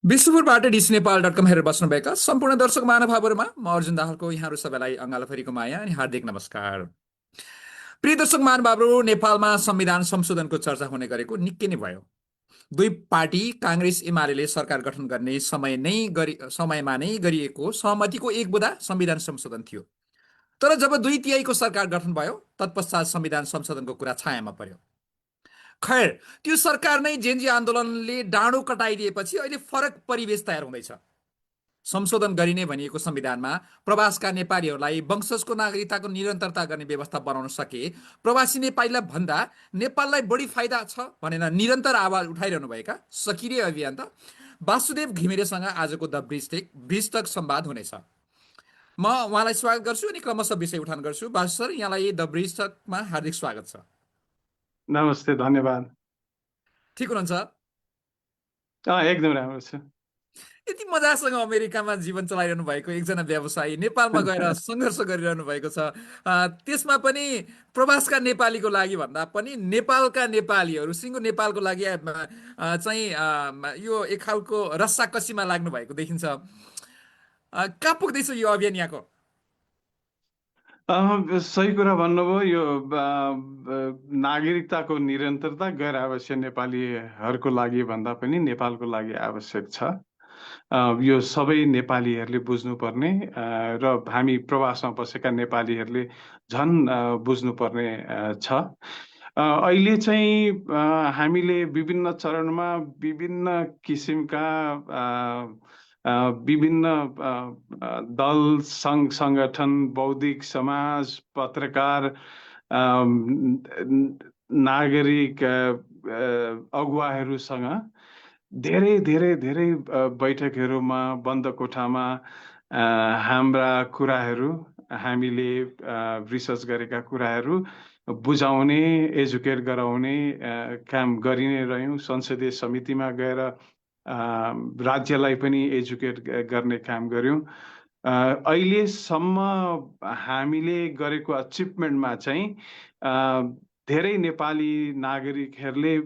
विश्वभरबाट dish Nepal dot कम हेरेर बस्नुभएका सम्पूर्ण दर्शक महानुभावहरूमा म अर्जुन दाहालको यहाँहरू सबैलाई अङ्गालभरिको माया अनि हार्दिक नमस्कार। प्रिय दर्शक महानुभावहरू, नेपालमा संविधान संशोधनको चर्चा हुने गरेको निकै नै भयो। दुई पार्टी काङ्ग्रेस एमाले सरकार गठन गर्ने समयमा नै गरिएको सहमतिको एक बुँदा संविधान संशोधन थियो। तर जब दुई तिहाईको सरकार गठन भयो तत्पश्चात संविधान संशोधनको कुरा छायामा पर्यो। खैर, त्यो सरकार नै जेनजी आन्दोलनले डाँडो कटाइदिएपछि अहिले फरक परिवेश तयार हुँदैछ। संशोधन गरिने भनिएको संविधानमा प्रवासका नेपालीहरूलाई वंशजको नागरिकताको निरन्तरता गर्ने व्यवस्था बनाउन सके प्रवासी नेपालीलाई भन्दा नेपाललाई बढी फाइदा छ भनेर निरन्तर आवाज उठाइरहनुभएका सक्रिय अभियन्ता वासुदेव घिमिरेसँग आजको द ब्रिजतक संवाद हुनेछ। म उहाँलाई स्वागत गर्छु अनि क्रमशः विषय उठान गर्छु। वासु सर, यहाँलाई द ब्रिजतकमा हार्दिक स्वागत छ। नमस्ते, धन्यवाद। ठिक हुनुहुन्छ? एकदम राम्रो छ। यति मजासँग अमेरिकामा जीवन चलाइरहनु भएको एकजना व्यवसायी नेपालमा गएर सङ्घर्ष गरिरहनु भएको छ, त्यसमा पनि प्रवासका नेपालीको लागि भन्दा पनि नेपालका नेपालीहरू सिङ्गो नेपालको लागि चाहिँ यो एक खालको रस्साकसीमा लाग्नु भएको देखिन्छ। कहाँ पुग्दैछ यो अभियान यहाँको? सही कुरा भन्नुभयो। यो नागरिकताको निरन्तरता गैर आवश्यक नेपालीहरूको लागि भन्दा पनि नेपालको लागि आवश्यक छ। यो सबै नेपालीहरूले बुझ्नुपर्ने र हामी प्रवासमा बसेका नेपालीहरूले झन् बुझ्नुपर्ने छ। अहिले चाहिँ हामीले विभिन्न चरणमा विभिन्न किसिमका विभिन्न दल, सङ्घ संगठन, बौद्धिक समाज, पत्रकार, नागरिक अगुवाहरूसँग धेरै धेरै धेरै बैठकहरूमा बन्द कोठामा हाम्रा कुराहरू, हामीले रिसर्च गरेका कुराहरू बुझाउने, एजुकेट गराउने काम गरि नै रह्यौँ। संसदीय समितिमा गएर राज्यलाई पनि एजुकेट गर्ने काम गर्यौँ। अहिलेसम्म हामीले गरेको अचिभमेन्टमा चाहिँ धेरै नेपाली नागरिकहरूले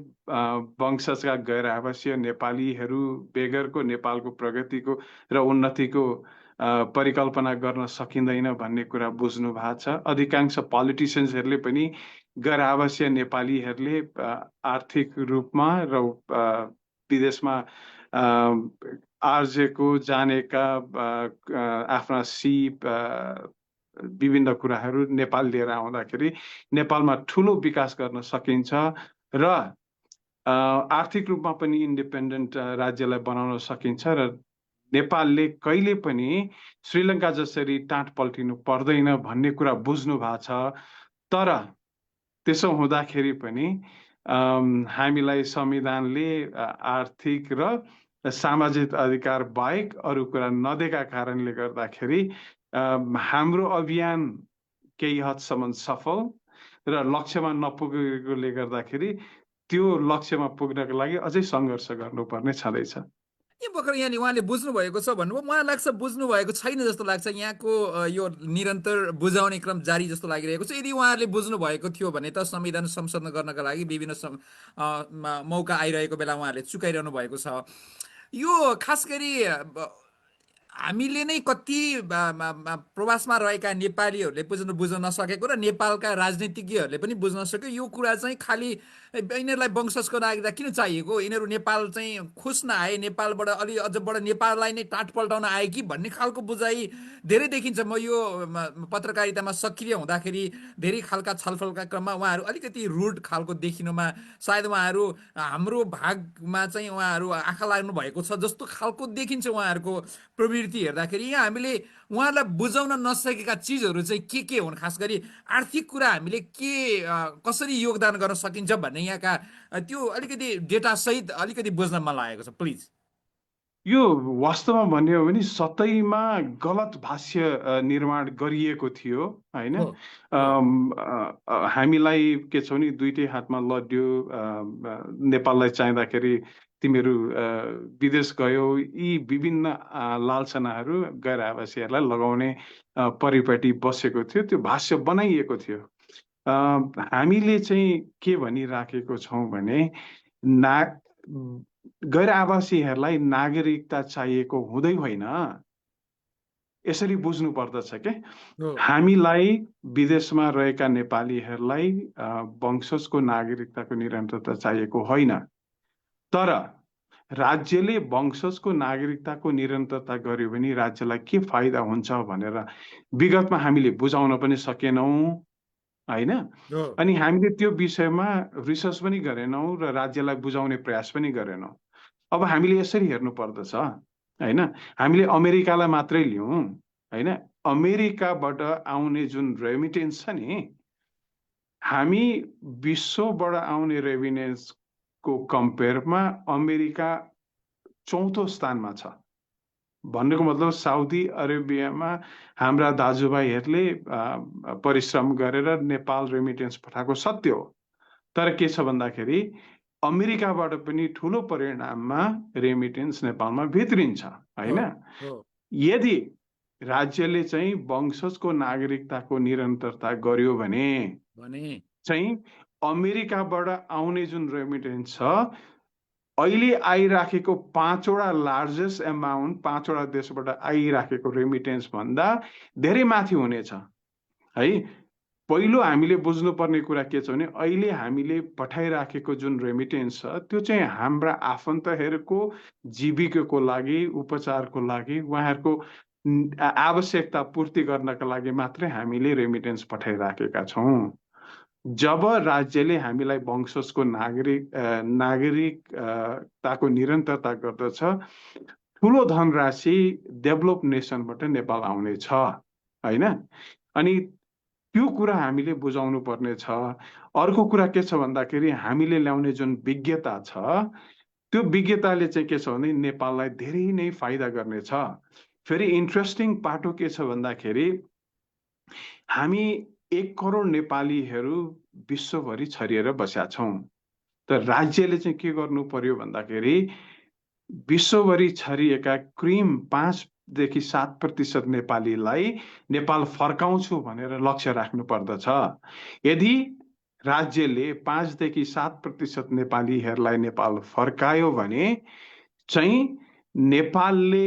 वंशजका गैर आवश्यक नेपालीहरू बेगरको नेपालको प्रगतिको र उन्नतिको परिकल्पना गर्न सकिँदैन भन्ने कुरा बुझ्नु भएको छ। अधिकांश पोलिटिसियन्सहरूले पनि गैर आवश्यक नेपालीहरूले आर्थिक रूपमा र विदेशमा आर्जेको जानेका आफ्ना सिप विभिन्न कुराहरू नेपाल लिएर आउँदाखेरि नेपालमा ठुलो विकास गर्न सकिन्छ र आर्थिक रूपमा पनि इन्डिपेन्डेन्ट राज्यलाई बनाउन सकिन्छ र नेपालले कहिले पनि श्रीलङ्का जसरी टाँट पल्टिनु पर्दैन भन्ने कुरा बुझ्नु भएको छ। तर त्यसो हुँदाखेरि पनि हामीलाई संविधानले आर्थिक र सामाजिक अधिकार बाहेक अरू कुरा नदिएका कारणले गर्दाखेरि हाम्रो अभियान केही हदसम्म सफल र लक्ष्यमा नपुगेकोले गर्दाखेरि त्यो लक्ष्यमा पुग्नको लागि अझै सङ्घर्ष गर्नुपर्ने छँदैछ। यो भर्खर यहाँ उहाँले बुझ्नु भएको छ भन्नुभयो, मलाई लाग्छ बुझ्नु भएको छैन जस्तो लाग्छ। यहाँको यो निरन्तर बुझाउने क्रम जारी जस्तो लागिरहेको छ। यदि उहाँहरूले बुझ्नु भएको थियो भने त संविधान संशोधन गर्नका लागि विभिन्न मौका आइरहेको बेला उहाँहरूले चुकाइरहनु भएको छ। यो खास गरी हामीले नै कति प्रवासमा रहेका नेपालीहरूले बुझ्न नसकेको र नेपालका राजनीतिज्ञहरूले पनि बुझ्न सक्यो यो कुरा चाहिँ खालि यिनीहरूलाई वंशजको नागरिकता किन चाहिएको, यिनीहरू नेपाल चाहिँ खोज्न आए, नेपालबाट अलि अझ बढ नेपाललाई नै टाँट पल्टाउन आए कि भन्ने खालको बुझाइ धेरै देखिन्छ। म यो पत्रकारितामा सक्रिय हुँदाखेरि धेरै खालका छलफलका क्रममा उहाँहरू अलिकति रुड खालको देखिनुमा सायद उहाँहरू हाम्रो भागमा चाहिँ उहाँहरू आँखा लाग्नु भएको छ जस्तो खालको देखिन्छ। उहाँहरूको प्रवृत्ति हेर्दाखेरि यहाँ हामीले उहाँलाई बुझाउन नसकेका चिजहरू चाहिँ के हुन्, खास गरी आर्थिक कुरा हामीले कसरी योगदान गर्न सकिन्छ भन्ने यहाँका त्यो अलिकति डेटा सहित अलिकति बुझ्न मन लागेको छ। प्लिज। यो वास्तवमा भन्ने हो भने सतैमा गलत भाष्य निर्माण गरिएको थियो हैन। हामीलाई के छ भने दुईटै हातमा लड्यो, नेपाललाई चाहिँदाखेरि तिमीहरू विदेश गयो, यी विभिन्न लालसनाहरू गैर आवासीहरूलाई लगाउने परिपाटी बसेको थियो। त्यो भाष्य बनाइएको थियो। हामीले चाहिँ के भनिराखेको छौँ भने गैर आवासीहरूलाई नागरिकता चाहिएको हुँदै होइन, यसरी बुझ्नु पर्दछ के। हो हामीलाई विदेशमा रहेका नेपालीहरूलाई वंशजको नागरिकताको निरन्तरता चाहिएको होइन, तर राज्यले वंशजको नागरिकताको निरन्तरता गर्यो भने राज्यलाई के फाइदा हुन्छ भनेर विगतमा हामीले बुझाउन पनि सकेनौँ होइन। हो अनि हामीले त्यो विषयमा रिसर्च पनि गरेनौँ र राज्यलाई बुझाउने प्रयास पनि गरेनौँ। अब हामीले यसरी हेर्नु पर्दछ होइन, हामीले अमेरिकालाई मात्रै लियौँ होइन, अमेरिकाबाट आउने जुन रेमिटेन्स छ नि, हामी विश्वबाट आउने रेमिटेन्सको कम्पेयरमा अमेरिका चौथो स्थानमा छ। भन्नुको मतलब साउदी अरेबियामा हाम्रा दाजुभाइहरूले परिश्रम गरेर नेपाल रेमिटेन्स पठाएको सत्य हो, तर के छ भन्दाखेरि अमेरिकाबाट पनि ठुलो परिणाममा रेमिटेन्स नेपालमा भित्रिन्छ होइन। हो यदि राज्यले चाहिँ वंशजको नागरिकताको निरन्तरता गर्यो भने चाहिँ अमेरिकाबाट आउने जुन रेमिटेन्स छ, अहिले आइराखेको 5वटा लार्जेस्ट एमाउन्ट 5वटा देशबाट आइराखेको रेमिटेन्स भन्दा धेरै माथि हुनेछ है। पहिलो हामीले बुझ्नुपर्ने कुरा के छ भने अहिले हामीले पठाइराखेको जुन रेमिटेन्स छ त्यो चाहिँ हाम्रा आफन्तहरूको जीविकाको लागि, उपचारको लागि, उहाँहरूको आवश्यकता पूर्ति गर्नका लागि मात्रै हामीले रेमिटेन्स पठाइराखेका छौँ। जब राज्यले हामीलाई वंशजको नागरिकताको निरन्तरता गर्दछ, ठुलो धनराशि डेभलप नेसनबाट नेपाल आउनेछ होइन। अनि त्यो कुरा हामीले बुझाउनु पर्ने छ। अर्को कुरा के छ भन्दाखेरि हामीले ल्याउने जुन विज्ञता छ, त्यो विज्ञताले चाहिँ के छ भने नेपाललाई धेरै नै फाइदा गर्नेछ। फेरि इन्ट्रेस्टिङ पाटो के छ भन्दाखेरि हामी 1 करोड नेपालीहरू विश्वभरि छरिएर बसेका छौँ। तर राज्यले चाहिँ के गर्नु पर्यो भन्दाखेरि विश्वभरि छरिएका करिब 5देखि 7% नेपालीलाई नेपाल फर्काउँछु भनेर लक्ष्य राख्नु पर्दछ। यदि राज्यले 5देखि 7% नेपालीहरूलाई नेपाल फर्कायो भने चाहिँ नेपालले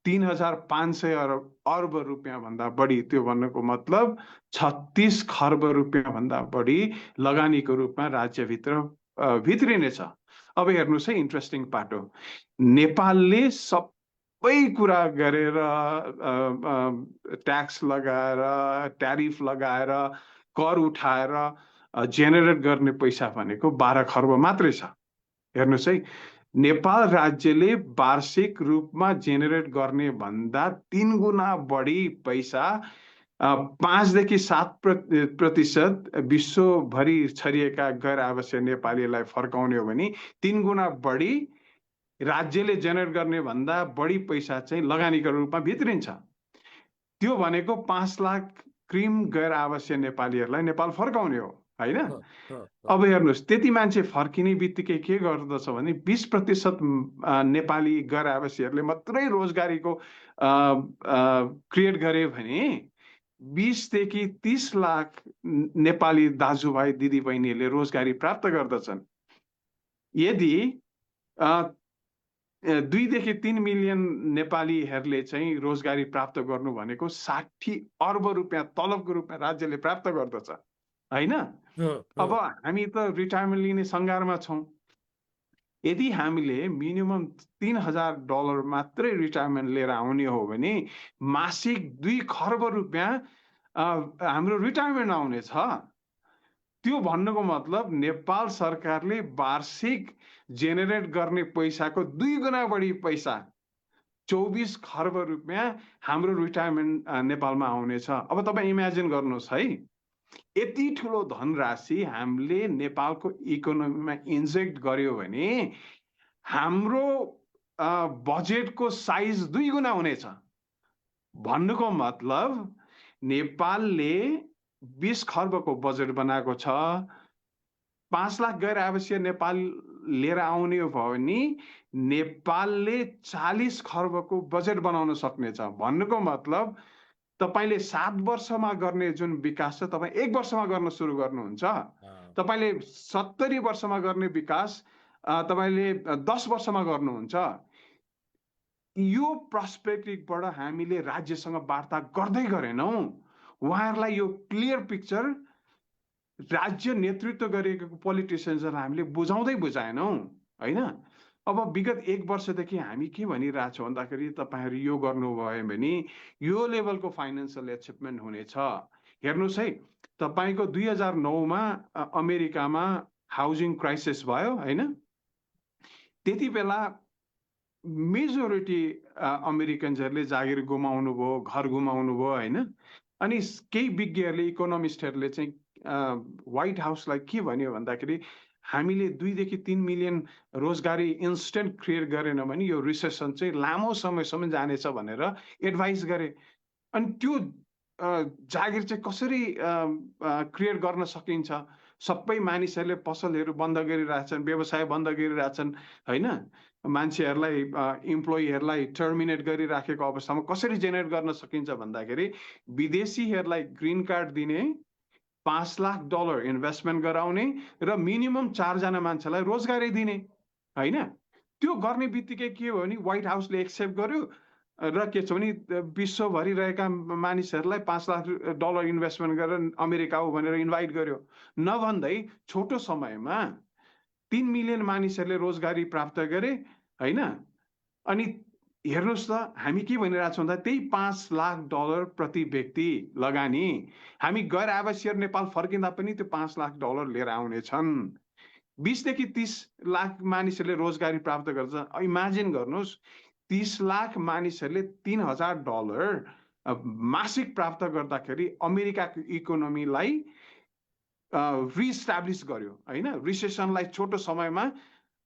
3,500 अर्ब रुपियाँ भन्दा बढी, त्यो भन्नुको मतलब 36 खर्ब रुपियाँ भन्दा बढी लगानीको रूपमा राज्यभित्र भित्रिनेछ। अब हेर्नुहोस् है, इन्ट्रेस्टिङ पाटो, नेपालले सबै कुरा गरेर ट्याक्स लगाएर, ट्यारिफ लगाएर, कर उठाएर जेनेरेट गर्ने पैसा भनेको 12 खर्ब मात्रै छ। हेर्नुहोस् है, नेपाल राज्यले वार्षिक रूपमा जेनेरेट गर्ने भन्दा 3 गुणा बढी पैसा 5देखि 7% विश्वभरि छरिएका गैर आवासीय नेपालीलाई फर्काउने हो भने 3 गुणा बढी राज्यले जेनेरेट गर्ने भन्दा बढी पैसा चाहिँ लगानीको रूपमा भित्रिन्छ। त्यो भनेको 5 लाख करिब गैर आवासीय नेपालीहरूलाई नेपाल फर्काउने हो होइन। अब हेर्नुहोस्, त्यति मान्छे फर्किने बित्तिकै के गर्दछ भने 20% नेपाली गैर आवासीहरूले मात्रै रोजगारीको क्रिएट गरे भने 20देखि 30 लाख नेपाली दाजुभाइ दिदीबहिनीहरूले रोजगारी प्राप्त गर्दछन्। यदि 2देखि 3 मिलियन नेपालीहरूले चाहिँ रोजगारी प्राप्त गर्नु भनेको 60 अर्ब रुपियाँ तलबको रूपमा राज्यले प्राप्त गर्दछ होइन। अब हामी त रिटायरमेन्ट लिने सङ्घारमा छौँ। यदि हामीले मिनिमम $3,000 मात्रै रिटायरमेन्ट लिएर आउने हो भने मासिक 2 खर्ब रुपियाँ हाम्रो रिटायरमेन्ट आउनेछ। त्यो भन्नुको मतलब नेपाल सरकारले वार्षिक जेनेरेट गर्ने पैसाको 2 गुणा बढी पैसा 24 खर्ब रुपियाँ हाम्रो रिटायरमेन्ट नेपालमा आउनेछ। अब तपाईँ इमेजिन गर्नुहोस् है, यति ठुलो धनराशि हामीले नेपालको इकोनोमीमा इन्जेक्ट गर्यो भने हाम्रो बजेटको साइज 2 गुणा हुनेछ। भन्नुको मतलब नेपालले 20 खर्बको बजेट बनाएको छ, 5 लाख गैर आवासीय नेपाल लिएर आउने हो भने नेपालले 40 खर्बको बजेट बनाउन सक्नेछ। भन्नुको मतलब तपाईले 7 वर्षमा गर्ने जुन विकास छ तपाईँ 1 वर्षमा गर्न सुरु गर्नुहुन्छ। तपाईले 70 वर्षमा गर्ने विकास तपाईँले 10 वर्षमा गर्नुहुन्छ, यो पर्सपेक्टिभबाट हामीले राज्यसँग वार्ता गर्दै गरेनौँ। उहाँहरूलाई यो क्लियर पिक्चर राज्य नेतृत्व गरेको पोलिटिसियन्सहरूलाई हामीले बुझाएनौँ होइन। अब विगत 1 वर्षदेखि हामी के भनिरहेछौँ भन्दाखेरि तपाईँहरू यो गर्नुभयो भने यो लेभलको फाइनेन्सियल एचिभमेन्ट हुनेछ। हेर्नुहोस् है, तपाईँको 2009मा अमेरिकामा हाउसिङ क्राइसिस भयो होइन। त्यति बेला मेजोरिटी अमेरिकन्सहरूले जागिर गुमाउनु भयो, घर गुमाउनु भयो होइन। अनि केही विज्ञहरूले, इकोनोमिस्टहरूले चाहिँ व्हाइट हाउसलाई के भन्यो भन्दाखेरि हामीले 2 देखि 3 मिलियन रोजगारी इन्स्टेन्ट क्रिएट गरेन भने यो रिसेसन चाहिँ लामो समयसम्म जानेछ भनेर एडभाइस गरे। अनि त्यो जागिर चाहिँ कसरी क्रिएट गर्न सकिन्छ? सबै मानिसहरूले पसलहरू बन्द गरिरहेछन्, व्यवसाय बन्द गरिरहेछन् होइन। मान्छेहरूलाई इम्प्लोइहरूलाई टर्मिनेट गरिराखेको अवस्थामा कसरी जेनेरेट गर्न सकिन्छ भन्दाखेरि विदेशीहरूलाई ग्रिन कार्ड दिने, $5 लाख इन्भेस्टमेन्ट गराउने र मिनिमम 4 जना मान्छेलाई रोजगारी दिने होइन। त्यो गर्ने बित्तिकै के हो भने व्हाइट हाउसले एक्सेप्ट गर्यो र के छ भने विश्वभरि रहेका मानिसहरूलाई $5 लाख इन्भेस्टमेन्ट गरेर अमेरिका हो भनेर इन्भाइट गर्यो। नभन्दै छोटो समयमा 3 मिलियन मानिसहरूले रोजगारी प्राप्त गरे होइन। अनि हेर्नुहोस् त हामी के भनिरहेछौँ भन्दा त्यही $5 लाख प्रति व्यक्ति लगानी हामी गैर आवासीय नेपाल फर्किँदा पनि त्यो $5 लाख लिएर आउनेछन्। 20 देखि 30 लाख मानिसहरूले रोजगारी प्राप्त गर्छ। इमेजिन गर्नुहोस्, 30 लाख मानिसहरूले $3000 मासिक प्राप्त गर्दाखेरि अमेरिकाको इकोनोमीलाई रिस्टाब्लिस गर्यो होइन। रिसेसनलाई छोटो समयमा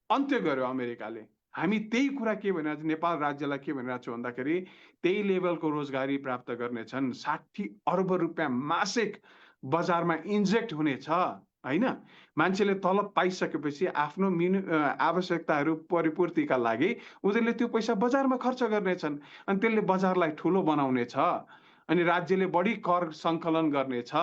अन्त्य गर्यो अमेरिकाले। हामी त्यही कुरा के भनिरहेको छ, नेपाल राज्यलाई के भनिरहेको छ भन्दाखेरि त्यही लेभलको रोजगारी प्राप्त गर्नेछन्। 60 अर्ब रुपियाँ मासिक बजारमा इन्जेक्ट हुनेछ होइन। मान्छेले तलब पाइसकेपछि आफ्नो आवश्यकताहरू परिपूर्तिका लागि उनीहरूले त्यो पैसा बजारमा खर्च गर्नेछन्। अनि त्यसले बजारलाई ठुलो बनाउनेछ। अनि राज्यले बढी कर सङ्कलन गर्नेछ।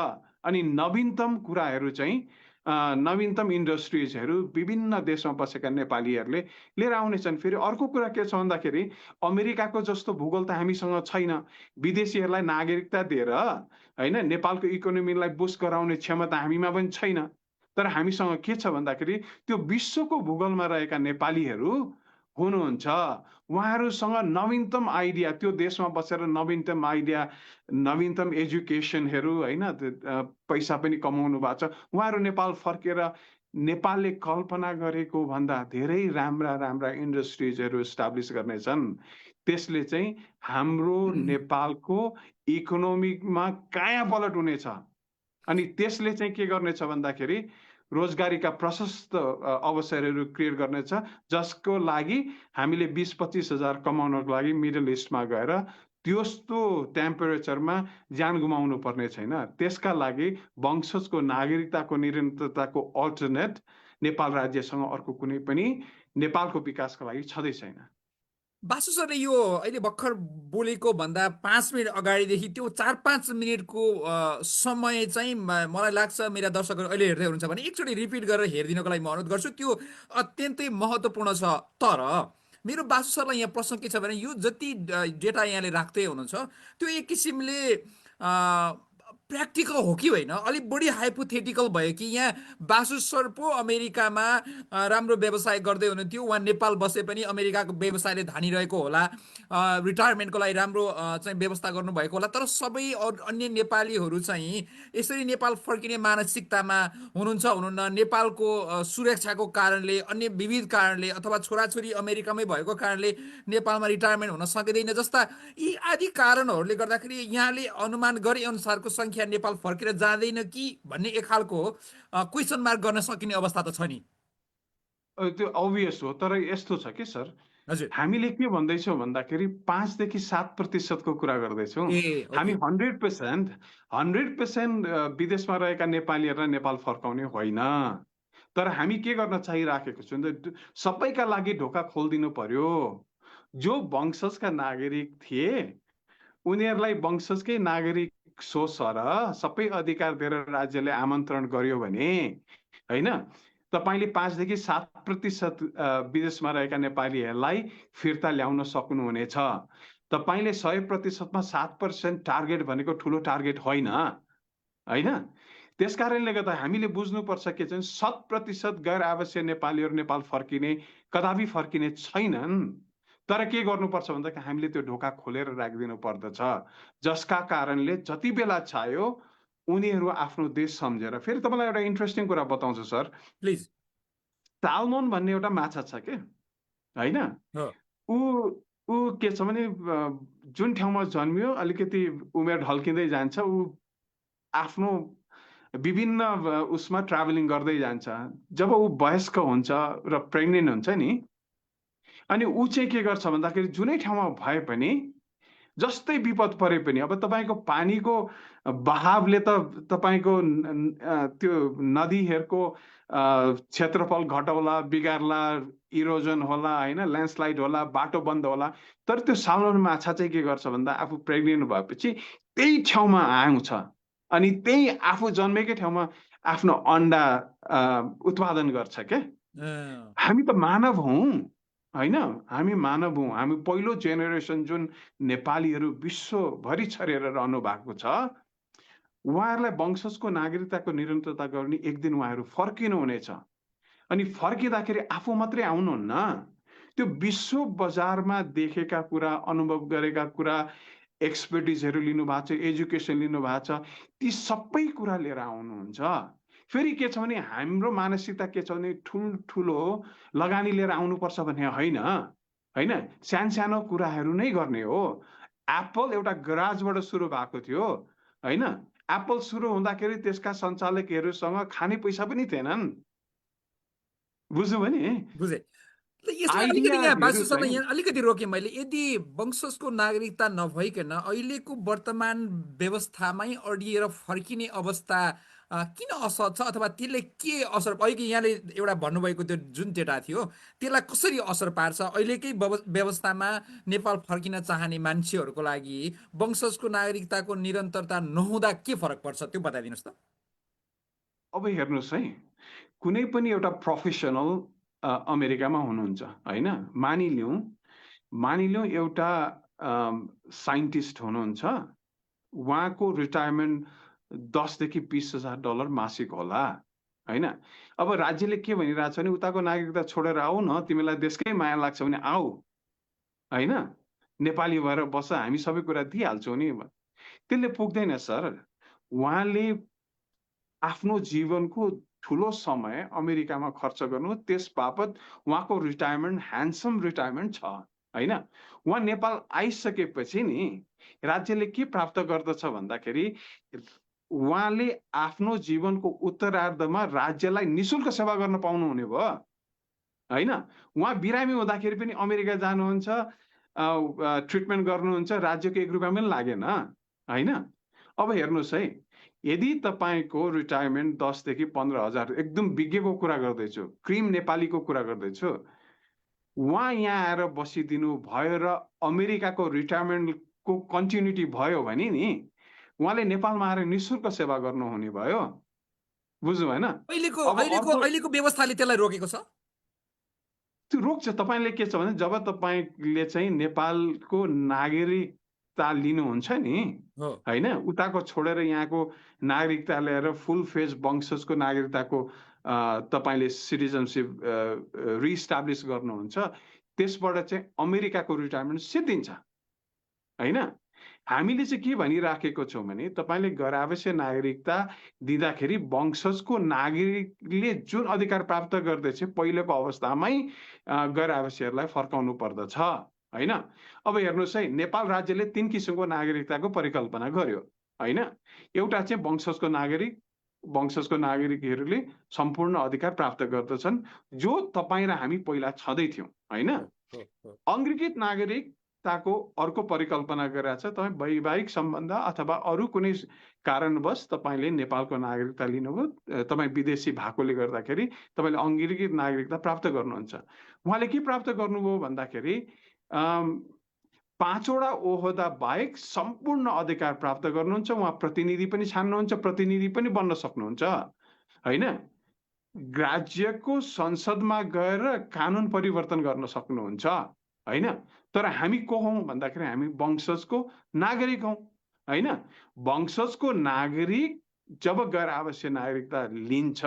अनि नवीनतम कुराहरू चाहिँ नवीनतम इन्डस्ट्रिजहरू विभिन्न देशमा बसेका नेपालीहरूले लिएर आउनेछन्। फेरि अर्को कुरा के छ भन्दाखेरि अमेरिकाको जस्तो भूगोल त हामीसँग छैन। विदेशीहरूलाई नागरिकता दिएर होइन नेपालको इकोनोमीलाई बुस्ट गराउने क्षमता हामीमा पनि छैन। तर हामीसँग के छ भन्दाखेरि त्यो विश्वको भूगोलमा रहेका नेपालीहरू हुनुहुन्छ। उहाँहरूसँग नवीनतम आइडिया, त्यो देशमा बसेर नवीनतम आइडिया, नवीनतम एजुकेसनहरू होइन, पैसा पनि कमाउनु भएको छ। उहाँहरू नेपाल फर्केर नेपालले कल्पना गरेको भन्दा धेरै राम्रा इन्डस्ट्रिजहरू इस्टाब्लिस गर्नेछन्। त्यसले चाहिँ हाम्रो नेपालको इकोनोमीमा काया पलट हुनेछ। अनि त्यसले चाहिँ के गर्नेछ भन्दाखेरि रोजगारीका प्रशस्त अवसरहरू क्रिएट गर्नेछ, जसको लागि हामीले 20-25 हजार कमाउनको लागि मिडल इस्टमा गएर त्यस्तो टेम्परेचरमा ज्यान गुमाउनु पर्ने छैन। त्यसका लागि वंशजको नागरिकताको निरन्तरताको अल्टरनेट नेपाल राज्यसँग अर्को कुनै पनि नेपालको विकासका लागि छँदै छैन। बासु सरले यो अहिले भर्खर बोलेको भन्दा 5 मिनट अगाडिदेखि त्यो 4-5 मिनटको समय चाहिँ मलाई लाग्छ मेरा दर्शकहरू अहिले हेर्दै हुनुहुन्छ भने एकचोटि रिपिट गरेर हेरिदिनको लागि म अनुरोध गर्छु। त्यो अत्यन्तै महत्त्वपूर्ण छ। तर मेरो बासु सरलाई यहाँ प्रश्न के छ भने यो जति डेटा यहाँले राख्दै हुनुहुन्छ त्यो एक किसिमले प्र्याक्टिकल हो कि होइन, अलिक बढी हाइपोथेटिकल भयो कि यहाँ बासु सर पो अमेरिकामा राम्रो व्यवसाय गर्दै हुनुहुन्थ्यो, उहाँ नेपाल बसे पनि अमेरिकाको व्यवसायले धानिरहेको होला, रिटायरमेन्टको लागि राम्रो चाहिँ व्यवस्था गर्नुभएको होला। तर सबै अन्य नेपालीहरू चाहिँ यसरी नेपाल फर्किने मानसिकतामा हुनुहुन्छ हुनुहुन्न, नेपालको सुरक्षाको कारणले, अन्य विविध कारणले, अथवा छोराछोरी अमेरिकामै भएको कारणले नेपालमा रिटायरमेन्ट हुन सकिँदैन जस्ता यी आदि कारणहरूले गर्दाखेरि यहाँले अनुमान गरे अनुसारको सङ्ख्या नेपाल फर्केर जाँदैन कि भन्ने एक खालको क्वेसन मार्क गर्न सकिने अवस्था त छ नि। त्यो अभियस हो। तर यस्तो छ कि सर, हजुर, हामीले के भन्दैछौँ भन्दाखेरि 5 देखि 7% कुरा गर्दैछौँ। ए हामी ओके, 100% विदेशमा रहेका नेपालीहरूलाई नेपाल फर्काउने होइन। तर हामी के गर्न चाहिराखेको छौँ त सबैका लागि ढोका खोलिदिनु पर्यो। जो वंशजका नागरिक थिए उनीहरूलाई वंशजकै नागरिक सोच र सबै अधिकार दिएर राज्यले आमन्त्रण गर्यो भने होइन, तपाईँले 5 देखि 7% विदेशमा रहेका नेपालीहरूलाई फिर्ता ल्याउन सक्नुहुनेछ। तपाईँले 100%मा 7% टार्गेट भनेको ठुलो टार्गेट होइन, होइन? त्यसकारणले गर्दा हामीले बुझ्नुपर्छ के चाहिँ 100% गैर आवश्यक नेपालीहरू नेपाल फर्किने कदापि फर्किने छैनन्। तर के गर्नुपर्छ भन्दा हामीले त्यो ढोका खोलेर राखिदिनु पर्दछ, जसका कारणले जति बेला चाह्यो उनीहरू आफ्नो देश सम्झेर। फेरि तपाईँलाई एउटा इन्ट्रेस्टिङ कुरा बताउँछु सर। प्लिज। साल्मोन भन्ने एउटा माछा छ के, होइन? ऊ ऊ के छ भने जुन ठाउँमा जन्मियो अलिकति उमेर ढल्किँदै जान्छ, ऊ आफ्नो विभिन्न उसमा ट्राभलिङ गर्दै जान्छ। जब ऊ वयस्क हुन्छ र प्रेग्नेन्ट हुन्छ नि, अनि ऊ चाहिँ के गर्छ भन्दाखेरि जुनै ठाउँमा भए पनि जस्तै विपद परे पनि, अब तपाईँको पानीको बहावले त तपाईँको त्यो नदीहरूको क्षेत्रफल घटाउला, बिगार्ला, इरोजन होला, होइन, ल्यान्डस्लाइड होला, बाटो बन्द होला। तर त्यो साल्मन माछा चाहिँ के गर्छ भन्दा आफू प्रेग्नेन्ट भएपछि त्यही ठाउँमा आउँछ अनि त्यही आफू जन्मेकै ठाउँमा आफ्नो अन्डा उत्पादन गर्छ के। हामी त मानव हौँ, होइन? हामी मानव हौँ। हामी पहिलो जेनेरेसन जुन नेपालीहरू विश्वभरि छरेर रहनु भएको छ, उहाँहरूलाई वंशजको नागरिकताको निरन्तरता गर्ने एक दिन उहाँहरू फर्किनुहुनेछ। अनि फर्किँदाखेरि आफू मात्रै आउनुहुन्न, त्यो विश्व बजारमा देखेका कुरा, अनुभव गरेका कुरा, एक्सपर्टिजहरू लिनु भएको छ, एजुकेसन लिनु भएको छ, ती सबै कुरा लिएर आउनुहुन्छ। फेरि के छ भने हाम्रो मानसिकता के छ भने ठुलो लगानी लिएर आउनुपर्छ भन्ने होइन, होइन? सानो कुराहरू नै गर्ने हो। एप्पल एउटा गराजबाट सुरु भएको थियो, होइन? एप्पल सुरु हुँदाखेरि त्यसका सञ्चालकहरूसँग खाने पैसा पनि थिएनन्। बुझ्नुभयो नि? बुझेँ। यसलाई अलिकति यहाँ बासुसँग यहाँ अलिकति रोकेँ मैले। यदि वंशजको नागरिकता नभइकन अहिलेको वर्तमान व्यवस्थामै अडिएर फर्किने अवस्था किन असहज छ, अथवा त्यसले के असर, अहिले यहाँले एउटा भन्नुभएको त्यो जुन डेटा थियो त्यसलाई कसरी असर पार्छ अहिलेकै व्यवस्थामा नेपाल फर्किन चाहने मान्छेहरूको लागि वंशजको नागरिकताको निरन्तरता नहुँदा के फरक पर्छ त्यो बताइदिनुहोस् त। अब हेर्नुहोस् है, कुनै पनि एउटा प्रोफेसनल अमेरिकामा हुनुहुन्छ, होइन? मानिलिउँ एउटा साइन्टिस्ट हुनुहुन्छ, उहाँको रिटायरमेन्ट $10,000 देखि $20,000 मासिक होला, होइन? अब राज्यले के भनिरहेछ भने उताको नागरिकता छोडेर आऊ न, तिमीलाई देशकै माया लाग्छ भने आऊ, होइन? नेपाली भएर बस, हामी सबै कुरा दिइहाल्छौँ नि। त्यसले पुग्दैन सर। उहाँले आफ्नो जीवनको ठुलो समय अमेरिकामा खर्च गर्नु, त्यस बापत उहाँको रिटायरमेन्ट ह्यान्डसम रिटायरमेन्ट छ, होइन? उहाँ नेपाल आइसकेपछि नि राज्यले के प्राप्त गर्दछ भन्दाखेरि उहाँले आफ्नो जीवनको उत्तरार्धमा राज्यलाई निशुल्क सेवा गर्न पाउनुहुने भयो, होइन? उहाँ बिरामी हुँदाखेरि पनि अमेरिका जानुहुन्छ, ट्रिटमेन्ट गर्नुहुन्छ, राज्यको 1 रुपियाँ पनि लागेन, होइन? अब हेर्नुहोस् है, यदि तपाईँको रिटायरमेन्ट 10 देखि 15,000, एकदम विज्ञको कुरा गर्दैछु, क्रिम नेपालीको कुरा गर्दैछु, उहाँ यहाँ आएर बसिदिनु भयो र अमेरिकाको रिटायरमेन्टको कन्टिन्युटी भयो भने नि उहाँले नेपालमा आएर निशुल्क सेवा गर्नुहुने भयो। बुझ्नु भएन? अहिलेको व्यवस्थाले त्यसलाई रोकेको छ। त्यो रोक्छ। तपाईँले के छ भने जब तपाईँले चाहिँ नेपालको नागरिकता लिनुहुन्छ नि, होइन, उताको छोडेर यहाँको नागरिकता ल्याएर फुल फेज वंशजको नागरिकताको तपाईँले सिटिजनसिप रिइस्टाब्लिस गर्नुहुन्छ, त्यसबाट चाहिँ अमेरिकाको रिटायरमेन्ट सिद्धिन्छ, होइन? हामीले चाहिँ के भनिराखेको छौँ भने तपाईँले गैर आवश्यक नागरिकता दिँदाखेरि वंशजको नागरिकले जुन अधिकार प्राप्त गर्दैछ पहिलेको अवस्थामै गैर आवश्यकलाई फर्काउनु पर्दछ, होइन? अब हेर्नुहोस् है, नेपाल राज्यले 3 किसिमको नागरिकताको परिकल्पना गर्यो, होइन? एउटा चाहिँ वंशजको नागरिकहरूले सम्पूर्ण अधिकार प्राप्त गर्दछन्, जो तपाईँ र हामी पहिला छँदै थियौँ, होइन? अङ्गीकृत नागरिकताको अर्को परिकल्पना गरेको छ, तपाईँ वैवाहिक सम्बन्ध अथवा अरू कुनै कारणवश तपाईँले नेपालको नागरिकता लिनुभयो, तपाईँ विदेशी भएकोले गर्दाखेरि तपाईँले अङ्गीकृत नागरिकता प्राप्त गर्नुहुन्छ। उहाँले के प्राप्त गर्नुभयो भन्दाखेरि 5वटा ओहदा बाहेक सम्पूर्ण अधिकार प्राप्त गर्नुहुन्छ। उहाँ प्रतिनिधि पनि छान्नुहुन्छ, प्रतिनिधि पनि बन्न सक्नुहुन्छ, होइन? राज्यको संसदमा गएर कानुन परिवर्तन गर्न सक्नुहुन्छ होइन। तर हामी को हौँ भन्दाखेरि हामी वंशजको नागरिक हौँ होइन। वंशजको नागरिक जब गैर आवासीय नागरिकता लिन्छ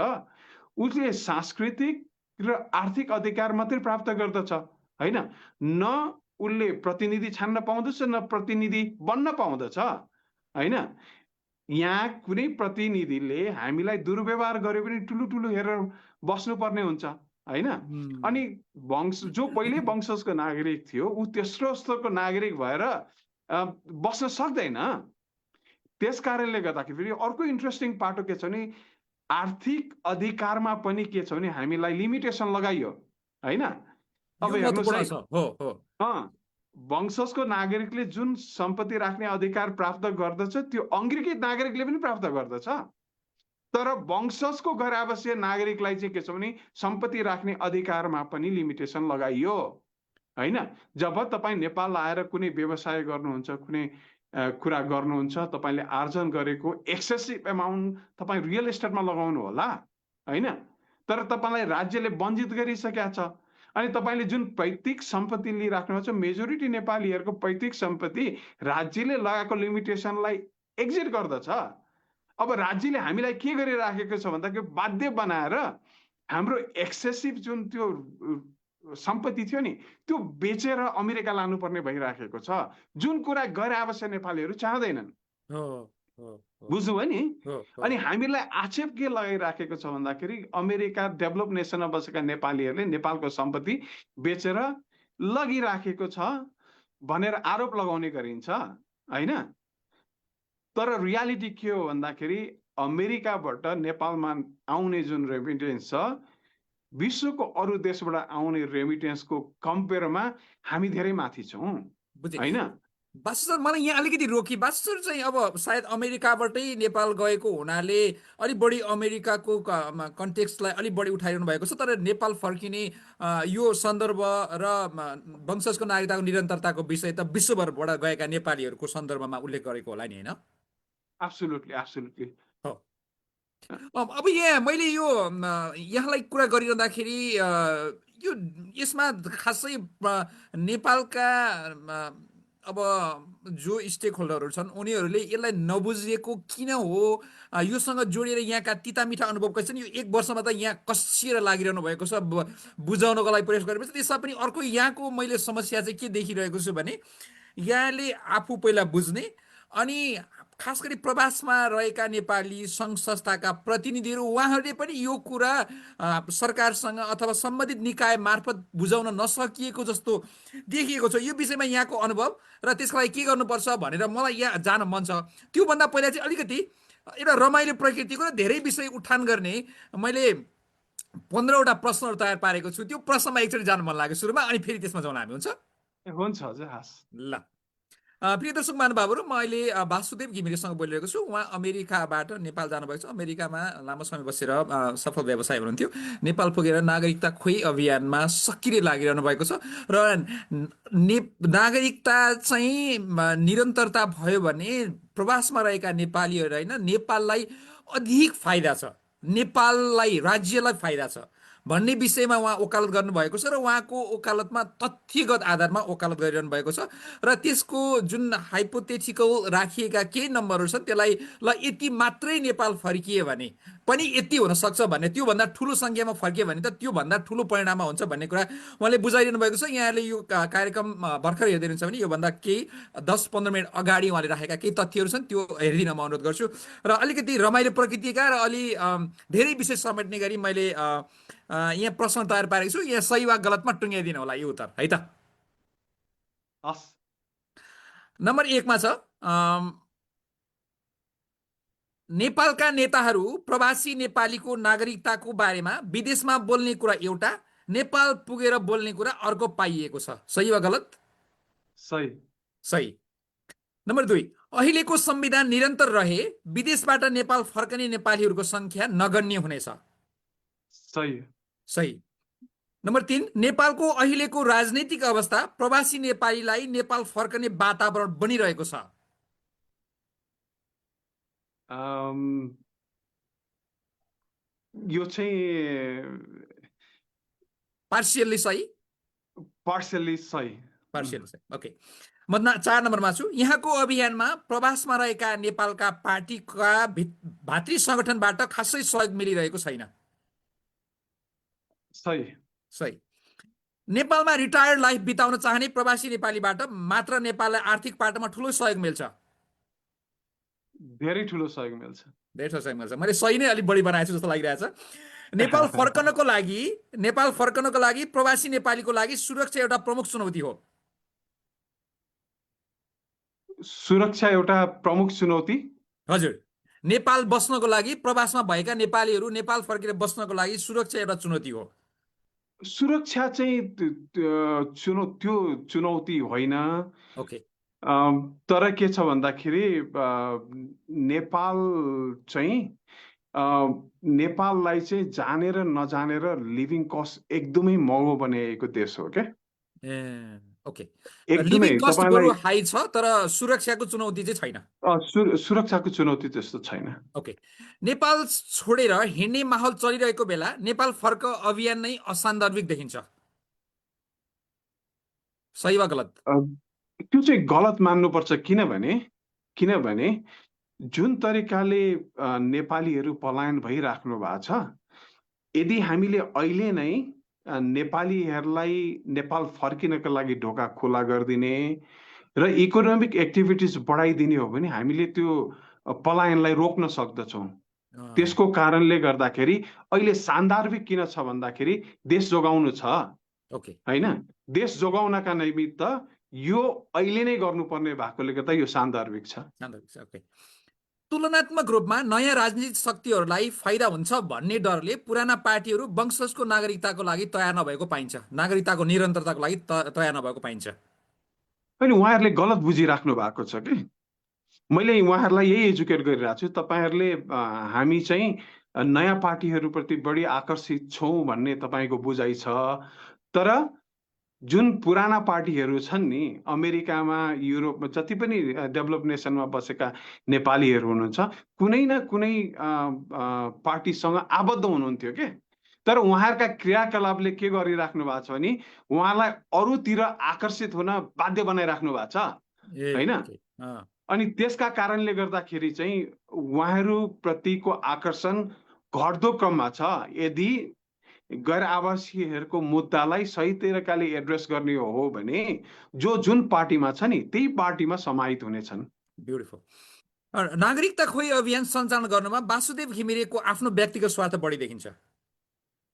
उसले सांस्कृतिक र आर्थिक अधिकार मात्रै प्राप्त गर्दछ होइन। न उसले प्रतिनिधि छान्न पाउँदछ न प्रतिनिधि बन्न पाउँदछ होइन। यहाँ कुनै प्रतिनिधिले हामीलाई दुर्व्यवहार गर्यो भने ठुलो ठुलो हेरेर बस्नुपर्ने हुन्छ होइन। अनि जो पहिले वंशजको नागरिक थियो ऊ तेस्रो स्तरको नागरिक भएर बस्न सक्दैन। त्यस कारणले गर्दाखेरि फेरि अर्को इन्ट्रेस्टिङ पाटो के छ भने आर्थिक अधिकारमा पनि के छ भने हामीलाई लिमिटेसन लगाइयो होइन। अब यो हेर्नुहोस् महत्त्वपूर्ण है, छ हो वंशजको नागरिकले जुन सम्पत्ति राख्ने अधिकार प्राप्त गर्दछ त्यो अङ्ग्रेजी नागरिकले पनि प्राप्त गर्दछ। तर वंशजको गैर आवासीय नागरिकलाई चाहिँ के छ भने सम्पत्ति राख्ने अधिकारमा पनि लिमिटेसन लगाइयो होइन। जब तपाईँ नेपाल आएर कुनै व्यवसाय गर्नुहुन्छ कुनै कुरा गर्नुहुन्छ तपाईँले आर्जन गरेको एक्सेसिभ एमाउन्ट तपाईँ रियल इस्टेटमा लगाउनु होला होइन। तर तपाईँलाई राज्यले वञ्चित गरिसकेका छ। अनि तपाईँले जुन पैतृक सम्पत्ति लिइराख्नु छ मेजोरिटी नेपालीहरूको पैतृक सम्पत्ति राज्यले लगाएको लिमिटेसनलाई एक्जिट गर्दछ। अब राज्यले हामीलाई के गरिराखेको छ भन्दाखेरि बाध्य बनाएर हाम्रो एक्सेसिभ जुन त्यो सम्पत्ति थियो नि त्यो बेचेर अमेरिका लानुपर्ने भइराखेको छ, जुन कुरा गैर आवासीय नेपालीहरू चाहँदैनन्। बुझ्नुभयो नि। अनि हामीलाई आक्षेप के लगाइराखेको छ भन्दाखेरि अमेरिका डेभलप नेसनमा बसेका नेपालीहरूले नेपालको सम्पत्ति बेचेर लगिराखेको छ भनेर आरोप लगाउने गरिन्छ होइन। तर रियालिटी के हो भन्दाखेरि अमेरिकाबाट नेपालमा आउने जुन रेमिटेन्स छ विश्वको अरू देशबाट आउने रेमिटेन्सको कम्पेयरमा हामी धेरै माथि छौँ होइन। बासु सर मलाई यहाँ अलिकति रोकी। बासु सर चाहिँ अब सायद अमेरिकाबाटै नेपाल गएको हुनाले अलिक बढी अमेरिकाको कन्टेक्स्टलाई अलिक बढी उठाइरहनु भएको छ। तर नेपाल फर्किने यो सन्दर्भ र वंशजको नागरिकताको निरन्तरताको विषय त विश्वभरबाट गएका नेपालीहरूको सन्दर्भमा उल्लेख गरेको होला नि होइन। Absolutely absolutely. अब यहाँ मैले यो यहाँलाई कुरा गरिरहँदाखेरि यो यसमा खासै नेपालका अब जो स्टेक होल्डरहरू छन् उनीहरूले यसलाई नबुझेको किन हो, योसँग जोडिएर यहाँका तितामिठा अनुभव कसरी छन्, यो एक वर्षमा त यहाँ कसिएर लागिरहनु भएको छ बुझाउनको लागि प्रयास गरेपछि। त्यसमा पनि अर्को यहाँको मैले समस्या चाहिँ के देखिरहेको छु भने यहाँले आफू पहिला बुझ्ने अनि खास गरी प्रवासमा रहेका नेपाली सङ्घ संस्थाका प्रतिनिधिहरू उहाँहरूले पनि यो कुरा सरकारसँग अथवा सम्बन्धित निकाय मार्फत बुझाउन नसकिएको जस्तो देखिएको छ। यो विषयमा यहाँको अनुभव र त्यसको लागि के गर्नुपर्छ भनेर मलाई यहाँ जान मन छ। त्योभन्दा पहिला चाहिँ अलिकति एउटा रमाइलो प्रकृतिको र धेरै विषय उठान गर्ने मैले 15वटा प्रश्नहरू तयार पारेको छु। त्यो प्रश्नमा एकचोटि जान मन लाग्यो सुरुमा, अनि फेरि त्यसमा जाउँ हामी। हुन्छ हजुर हस् ल। प्रिय दर्शक महानुभावहरू, म अहिले वासुदेव घिमिरेसँग बोलिरहेको छु। उहाँ अमेरिकाबाट नेपाल जानुभएको छ। अमेरिकामा लामो समय बसेर सफल व्यवसाय हुनुहुन्थ्यो। नेपाल पुगेर नागरिकता खोइ अभियानमा सक्रिय लागिरहनु भएको छ र नागरिकता चाहिँ निरन्तरता भयो भने प्रवासमा रहेका नेपालीहरू होइन नेपाललाई अधिक फाइदा छ, नेपाललाई राज्यलाई फाइदा छ भन्ने विषयमा उहाँ वकालत गर्नुभएको छ र उहाँको वकालतमा तथ्यगत आधारमा वकालत गरिरहनु भएको छ र त्यसको जुन हाइपोथेटिकल राखिएका केही नम्बरहरू छन् त्यसलाई ल यति मात्रै नेपाल फर्किए भने पनि यति हुनसक्छ भन्ने, त्योभन्दा ठुलो सङ्ख्यामा फर्कियो भने त त्योभन्दा ठुलो परिणाममा हुन्छ भन्ने कुरा उहाँले बुझाइदिनु भएको छ। यहाँले यो कार्यक्रम भर्खर हेर्दै हुनुहुन्छ भने योभन्दा केही 10-15 मिनट अगाडि उहाँले राखेका केही तथ्यहरू छन्, त्यो हेरिदिन म अनुरोध गर्छु। र अलिकति रमाइलो प्रकृतिका र अलि धेरै विषय समेट्ने गरी मैले यहाँ प्रश्न तयार पारेको छु। यहाँ सही वा गलतमा टुङ्ग्याइदिनु होला यो उत्तर है त। नम्बर 1मा छ नेपालका नेताहरू प्रवासी नेपालीको नागरिकताको बारेमा विदेशमा बोल्ने कुरा एउटा, नेपाल पुगेर बोल्ने कुरा अर्को पाइएको छ। सही वा गलत? सही। सही। नम्बर 2, अहिलेको संविधान निरन्तर रहे विदेशबाट नेपाल फर्कने नेपालीहरूको संख्या नगण्य हुनेछ। सही। सही। नम्बर 3, नेपालको अहिलेको राजनीतिक अवस्था प्रवासी नेपालीलाई नेपाल फर्कने वातावरण बनिरहेको छ। यो चाहिँ पार्सियल्ली सही पार्सियली सही। पार्सियल्ली सही ओके म 4 नम्बरमा छु यहाँको अभियानमा प्रवासमा रहेका नेपालका पार्टीका भातृ सङ्गठनबाट खासै सहयोग मिलिरहेको छैन सही सही नेपालमा रिटायर्ड लाइफ बिताउन चाहने प्रवासी नेपालीबाट मात्र नेपाललाई आर्थिक पाटोमा ठुलो सहयोग मिल्छ धेरै ठुलो सहयोग मिल्छ। धेरै ठुलो सहयोग मिल्छ मैले सही नै अलिक बढी बनाएको छु जस्तो लागिरहेछ नेपाल फर्कनको लागि प्रवासी नेपालीको लागि सुरक्षा एउटा प्रमुख चुनौती हो सुरक्षा एउटा प्रमुख चुनौती। हजुर नेपाल बस्नको लागि प्रवासमा भएका नेपालीहरू नेपाल फर्केर बस्नको लागि सुरक्षा एउटा चुनौती हो सुरक्षा चाहिँ त्यो चुनौती होइन। ओके तर के छ भन्दाखेरि नेपाल चाहिँ नेपाललाई चाहिँ जानेर नजानेर लिभिङ कस्ट एकदमै महँगो बनाएको देश हो क्या। ए ओके एकदमै लिभिङ कस्ट बरु तपाईँलाई हाई छ तर सुरक्षाको चुनौती चाहिँ छैन सुरक्षाको चुनौती त्यस्तो छैन। ओके नेपाल छोडेर हिँड्ने माहौल चलिरहेको बेला नेपाल फर्क अभियान नै असान्दर्भिक देखिन्छ सही वा गलत त्यो चाहिँ गलत मान्नुपर्छ किनभने जुन तरिकाले नेपालीहरू पलायन भइराख्नु भएको छ यदि हामीले अहिले नै नेपालीहरूलाई नेपाल फर्किनको लागि ढोका खुला गरिदिने र इकोनोमिक एक्टिभिटिज बढाइदिने हो भने हामीले त्यो पलायनलाई रोक्न सक्दछौँ। त्यसको कारणले गर्दाखेरि अहिले सान्दर्भिक किन छ भन्दाखेरि देश जोगाउनु छ ओके हैन देश जोगाउनका निमित्त यो अहिले नै गर्नुपर्ने भएकोले गर्दा यो सान्दर्भिक छ। ओके तुलनात्मक रूपमा नयाँ राजनीतिक शक्तिहरूलाई फाइदा हुन्छ भन्ने डरले पुराना पार्टीहरू वंशजको नागरिकताको लागि तयार नभएको पाइन्छ नागरिकताको निरन्तरताको लागि तयार नभएको पाइन्छ अनि उहाँहरूले गलत बुझिराख्नु भएको छ कि मैले उहाँहरूलाई यही एजुकेट गरिरहेको छु तपाईहरूले हामी चाहिँ नयाँ पार्टीहरूप्रति बढी आकर्षित छौँ भन्ने तपाईँको बुझाइ छ तर जुन पुराना पार्टीहरू छन् नि अमेरिकामा युरोपमा जति पनि डेभलप नेसनमा बसेका नेपालीहरू हुनुहुन्छ कुनै न कुनै पार्टीसँग आबद्ध हुनुहुन्थ्यो के तर उहाँहरूका क्रियाकलापले के गरिराख्नु भएको छ भने उहाँलाई अरूतिर आकर्षित हुन बाध्य बनाइराख्नु भएको छ हैन अनि त्यसका कारणले गर्दाखेरि चाहिँ उहाँहरूप्रतिको आकर्षण घट्दो क्रममा छ। यदि गैर आवासीयहरूको मुद्दालाई सही तरिकाले एड्रेस गर्ने हो भने जुन पार्टीमा छ नि त्यही पार्टीमा समाहित हुनेछन्। ब्युटिफुल नागरिकता खोइ अभियान सञ्चालन गर्नमा वासुदेव घिमिरेको आफ्नो व्यक्तिगत स्वार्थ बढी देखिन्छ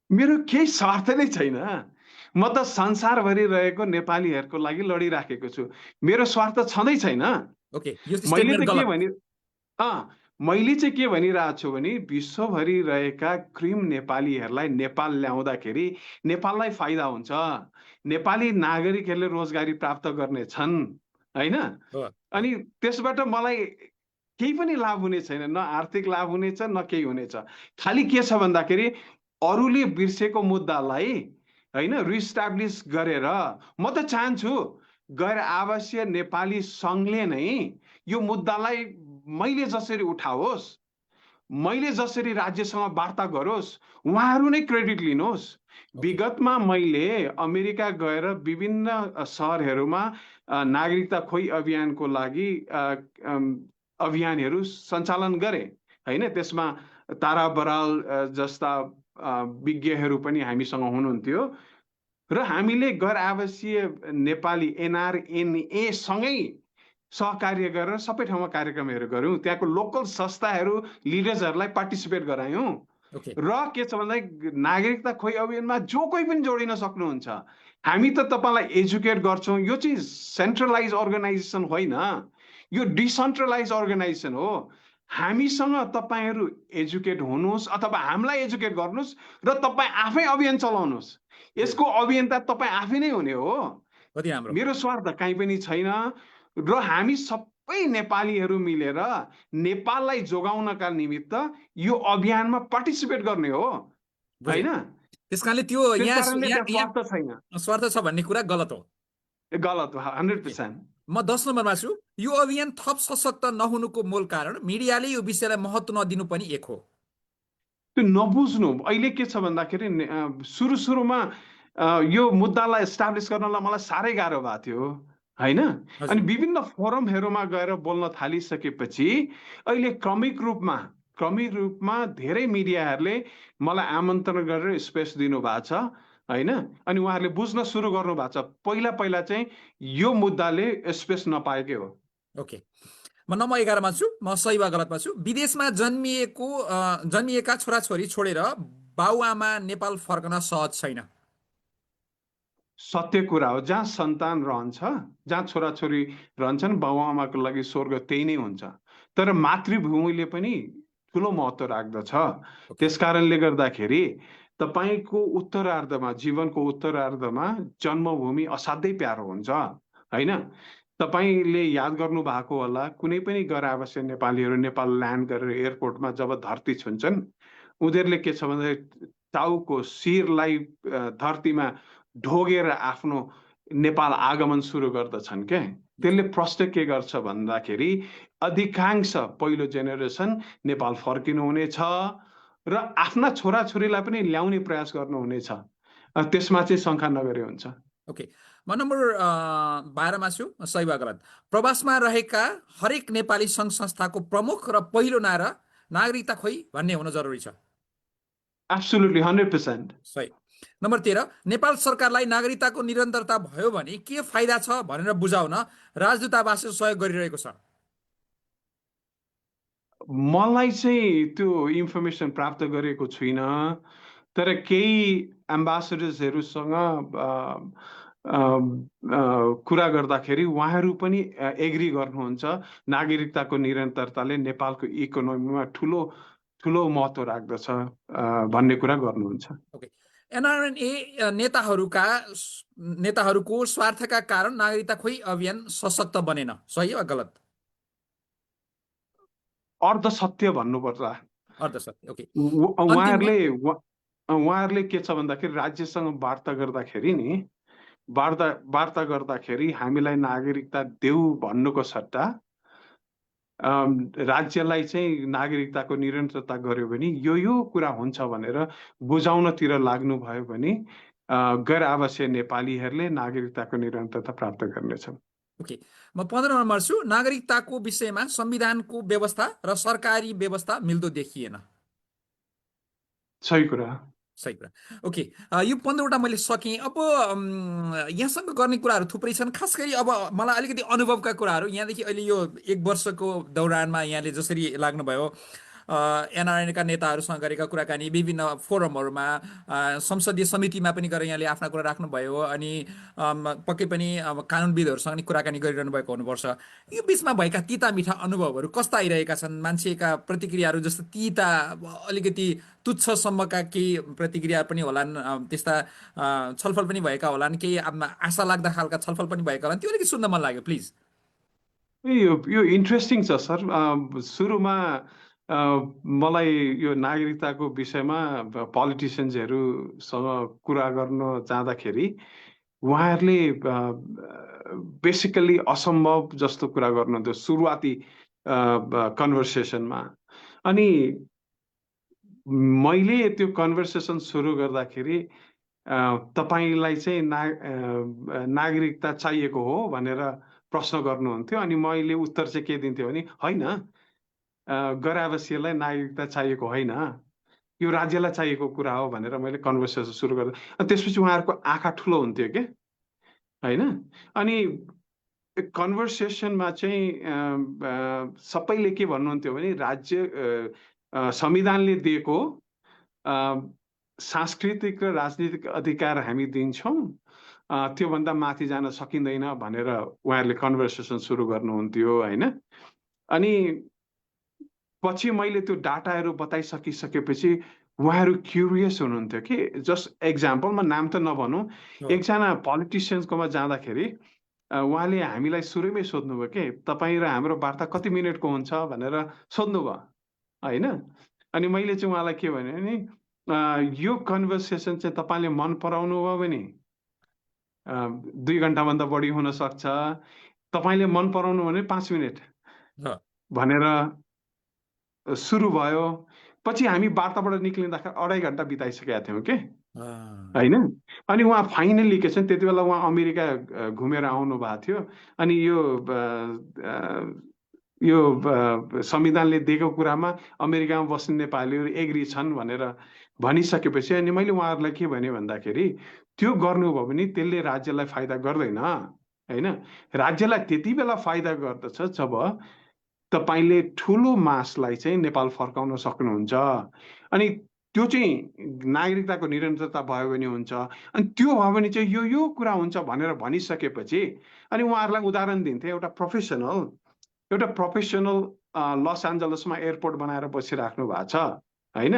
मेरो केही स्वार्थ नै छैन म त संसारभरि रहेको नेपालीहरूको लागि लडिराखेको छु मेरो स्वार्थ छँदै छैन। ओके मैले चाहिँ के भनिरहेको छु भने विश्वभरि रहेका क्रिम नेपालीहरूलाई नेपाल ल्याउँदाखेरि नेपाललाई फाइदा हुन्छ नेपाली नागरिकहरूले रोजगारी प्राप्त गर्नेछन् हैन अनि त्यसबाट मलाई केही पनि लाभ हुने छैन न आर्थिक लाभ हुनेछ न केही हुनेछ खालि के छ भन्दाखेरि अरूले बिर्सेको मुद्दालाई हैन रिस्टाब्लिश गरेर म त चाहन्छु गैर आवासीय नेपाली सङ्घले नै यो मुद्दालाई मैले जसरी उठाओस् मैले जसरी राज्यसँग वार्ता गरोस् उहाँहरू नै क्रेडिट लिनुहोस्। विगतमा मैले अमेरिका गएर विभिन्न सहरहरूमा नागरिकता खोइ अभियानको लागि अभियानहरू सञ्चालन गरे हैन त्यसमा तारा बराल जस्ता विज्ञहरू पनि हामीसँग हुनुहुन्थ्यो र हामीले गैर आवासीय नेपाली एनआरएनए सँगै सहकार्य गरेर सबै ठाउँमा कार्यक्रमहरू गऱ्यौँ त्यहाँको लोकल संस्थाहरू लिडर्सहरूलाई पार्टिसिपेट गरायौँ र के छ भन्दा नागरिकता खोइ अभियानमा जो कोही पनि जोडिन सक्नुहुन्छ हामी त तपाईँलाई एजुकेट गर्छौँ यो चाहिँ सेन्ट्रलाइज अर्गनाइजेसन होइन यो डिसेन्ट्रलाइज अर्गनाइजेसन हो हामीसँग तपाईँहरू एजुकेट हुनुहोस् अथवा हामीलाई एजुकेट गर्नुहोस् र तपाईँ आफै अभियान चलाउनुहोस् यसको अभियन्ता तपाईँ आफै नै हुने हो मेरो स्वार्थ कहीँ पनि छैन र हामी सबै नेपालीहरू मिलेर नेपाललाई जोगाउनका निमित्त यो अभियानमा पार्टिसिपेट गर्ने हो हैन त्यसकारणले त्यो यहाँ स्वार्थ छ भन्ने कुरा गलत हो 100%। म 10 नम्बरमा छु यो अभियान थप सशक्त नहुनुको मूल कारण मिडियाले यो विषयलाई महत्त्व नदिनु पनि एक हो त्यो नबुझ्नु अहिले के छ भन्दाखेरि सुरु सुरुमा यो मुद्दालाई एस्टाब्लिस गर्नलाई मलाई साह्रै गाह्रो भएको थियो होइन। अनि हजुर विभिन्न फोरमहरूमा गएर बोल्न थालिसकेपछि अहिले क्रमिक रूपमा धेरै मिडियाहरूले मलाई आमन्त्रण गरेर स्पेस दिनु भएको छ होइन। अनि उहाँहरूले बुझ्न सुरु गर्नु भएको छ। पहिला पहिला चाहिँ यो मुद्दाले स्पेस नपाएकै हो। ओके, म नम्बर 11मा छु, म सही वा गलतमा छु। विदेशमा जन्मिएका छोराछोरी छोडेर बाबुआमा नेपाल फर्कन सहज छैन। सत्य कुरा हो। जहाँ सन्तान रहन्छ, जहाँ छोराछोरी रहन्छन्, बाबुआमाको लागि स्वर्ग त्यही नै हुन्छ। तर मातृभूमिले पनि ठुलो महत्त्व राख्दछ। ओके त्यस कारणले गर्दाखेरि तपाईँको उत्तरार्धमा, जीवनको उत्तरार्धमा जन्मभूमि असाध्यै प्यारो हुन्छ होइन। तपाईँले याद गर्नु भएको होला, कुनै पनि गैर आवासीय नेपालीहरू नेपाल ल्यान्ड गरेर एयरपोर्टमा जब धरती छुन्छन्, उनीहरूले के छ भन्दा टाउको शिरलाई धरतीमा ढोगेर आफ्नो नेपाल आगमन सुरु गर्दछन् के। त्यसले प्रश्न के गर्छ भन्दाखेरि अधिकांश पहिलो जेनेरेसन नेपाल फर्किनुहुनेछ र आफ्ना छोराछोरीलाई पनि ल्याउने प्रयास गर्नुहुनेछ। त्यसमा चाहिँ शङ्का नगरे हुन्छ। ओके, म नम्बर 12मा छु, सही वा गलत। प्रवासमा रहेका हरेक नेपाली सङ्घ संस्थाको प्रमुख र पहिलो नारा नागरिकता खोइ भन्ने हुन जरुरी छ। एब्सोल्युटली 100%। सही। नम्बर 13, नेपाल सरकारलाई नागरिकताको निरन्तरता भयो भने के फाइदा छ भनेर बुझाउन राजदूतावासले सहयोग गरिरहेको छ। मलाई चाहिँ त्यो इन्फर्मेसन प्राप्त गरेको छुइनँ, तर केही एम्बासडर्सहरूसँग कुरा गर्दाखेरि उहाँहरू पनि एग्री गर्नुहुन्छ नागरिकताको निरन्तरताले नेपालको इकोनोमीमा ठुलो ठुलो महत्त्व राख्दछ भन्ने कुरा गर्नुहुन्छ। ओके, एनआरएनए नेताहरूको स्वार्थका कारण नागरिकता खोइ अभियान सशक्त बनेन, सही वा गलत? अर्ध सत्य भन्नुपर्छ। अर्ध सत्य। ओके, अन्तिममा उहाँहरूले के छ भन्दाखेरि राज्यसँग वार्ता गर्दाखेरि हामीलाई नागरिकता देऊ भन्नुको सट्टा राज्यलाई चाहिँ नागरिकताको निरन्तरता गर्यो भने यो कुरा हुन्छ भनेर बुझाउनतिर लाग्नुभयो भने गैर आवासीय नेपालीहरूले नागरिकताको निरन्तरता प्राप्त गर्नेछन्। ओके, म 15 नम्बर छु। नागरिकताको विषयमा संविधानको व्यवस्था र सरकारी व्यवस्था मिल्दो देखिएन। सही कुरा। सही कुरा। ओके, यो 15वटा मैले सकेँ। अब यहाँसँग गर्ने कुराहरू थुप्रै छन्। खास गरी अब मलाई अलिकति अनुभवका कुराहरू यहाँदेखि अहिले यो 1 वर्षको दौरानमा यहाँले जसरी लाग्नुभयो, एनआरएनका नेताहरूसँग गरेका कुराकानी, विभिन्न फोरमहरूमा, संसदीय समितिमा पनि गएर यहाँले आफ्ना कुरा राख्नुभयो, अनि पक्कै पनि अब कानुनविदहरूसँग नि कुराकानी गरिरहनु भएको हुनुपर्छ। यो बिचमा भएका तिता मिठा अनुभवहरू कस्ता आइरहेका छन्? मान्छेका प्रतिक्रियाहरू जस्तो तिता, अलिकति तुच्छसम्मका केही प्रतिक्रिया पनि होलान्, त्यस्ता छलफल पनि भएका होलान्, केही आशा लाग्दा खालका छलफल पनि भएका होलान्। त्यो अलिकति सुन्न मन लाग्यो, प्लिज। यो इन्ट्रेस्टिङ छ सर। सुरुमा मलाई यो नागरिकताको विषयमा पोलिटिसियन्सहरूसँग कुरा गर्न जाँदाखेरि उहाँहरूले बेसिकली असम्भव जस्तो कुरा गर्नुहुन्थ्यो सुरुवाती कन्भर्सेसनमा। अनि मैले त्यो कन्भर्सेसन सुरु गर्दाखेरि तपाईँलाई चाहिँ नागरिकता चाहिएको हो भनेर प्रश्न गर्नुहुन्थ्यो। अनि मैले उत्तर चाहिँ के दिन्थेँ भने होइन, गैर आवासीयलाई नागरिकता चाहिएको होइन, यो राज्यलाई चाहिएको कुरा हो भनेर मैले कन्भर्सेसन सुरु गर्दा अनि त्यसपछि उहाँहरूको आँखा ठुलो हुन्थ्यो के होइन। अनि कन्भर्सेसनमा चाहिँ सबैले के भन्नुहुन्थ्यो भने राज्य संविधानले दिएको सांस्कृतिक र राजनीतिक अधिकार हामी दिन्छौँ, त्योभन्दा माथि जान सकिँदैन भनेर उहाँहरूले कन्भर्सेसन सुरु गर्नुहुन्थ्यो होइन। अनि पछि मैले त्यो डाटाहरू बताइसकिसकेपछि उहाँहरू क्युरियस हुनुहुन्थ्यो कि जस्ट एक्जाम्पल, म नाम त नभनौँ, एकजना पोलिटिसियन्सकोमा जाँदाखेरि उहाँले हामीलाई सुरुमै सोध्नुभयो कि तपाईँ र हाम्रो वार्ता कति मिनटको हुन्छ भनेर सोध्नुभयो होइन। अनि मैले चाहिँ उहाँलाई के भने नि यो कन्भर्सेसन चाहिँ तपाईँले मन पराउनु भयो भने 2 घन्टाभन्दा बढी हुन सक्छ, तपाईँले मन पराउनु भने 5 मिनट भनेर सुरु भयो। पछि हामी वार्ताबाट निक्लिँदाखेरि 2.5 घन्टा बिताइसकेका थियौँ के अँ, होइन। अनि उहाँ फाइनल्ली के छ त्यति बेला उहाँ अमेरिका घुमेर आउनु भएको थियो। अनि यो संविधानले दिएको कुरामा अमेरिकामा बस्ने नेपालीहरू एग्री छन् भनेर भनिसकेपछि अनि मैले उहाँहरूलाई के भने भन्दाखेरि त्यो गर्नुभयो भने त्यसले राज्यलाई फाइदा गर्दैन होइन। राज्यलाई त्यति बेला फाइदा गर्दछ जब तपाईँले ठुलो मासलाई चाहिँ नेपाल फर्काउन सक्नुहुन्छ। अनि त्यो चाहिँ नागरिकताको निरन्तरता भयो भने हुन्छ। अनि त्यो भयो भने चाहिँ यो कुरा हुन्छ भनेर भनिसकेपछि अनि उहाँहरूलाई उदाहरण दिन्थे। एउटा प्रोफेसनल लस एन्जलसमा एयरपोर्ट बनाएर बसिराख्नु भएको छ होइन।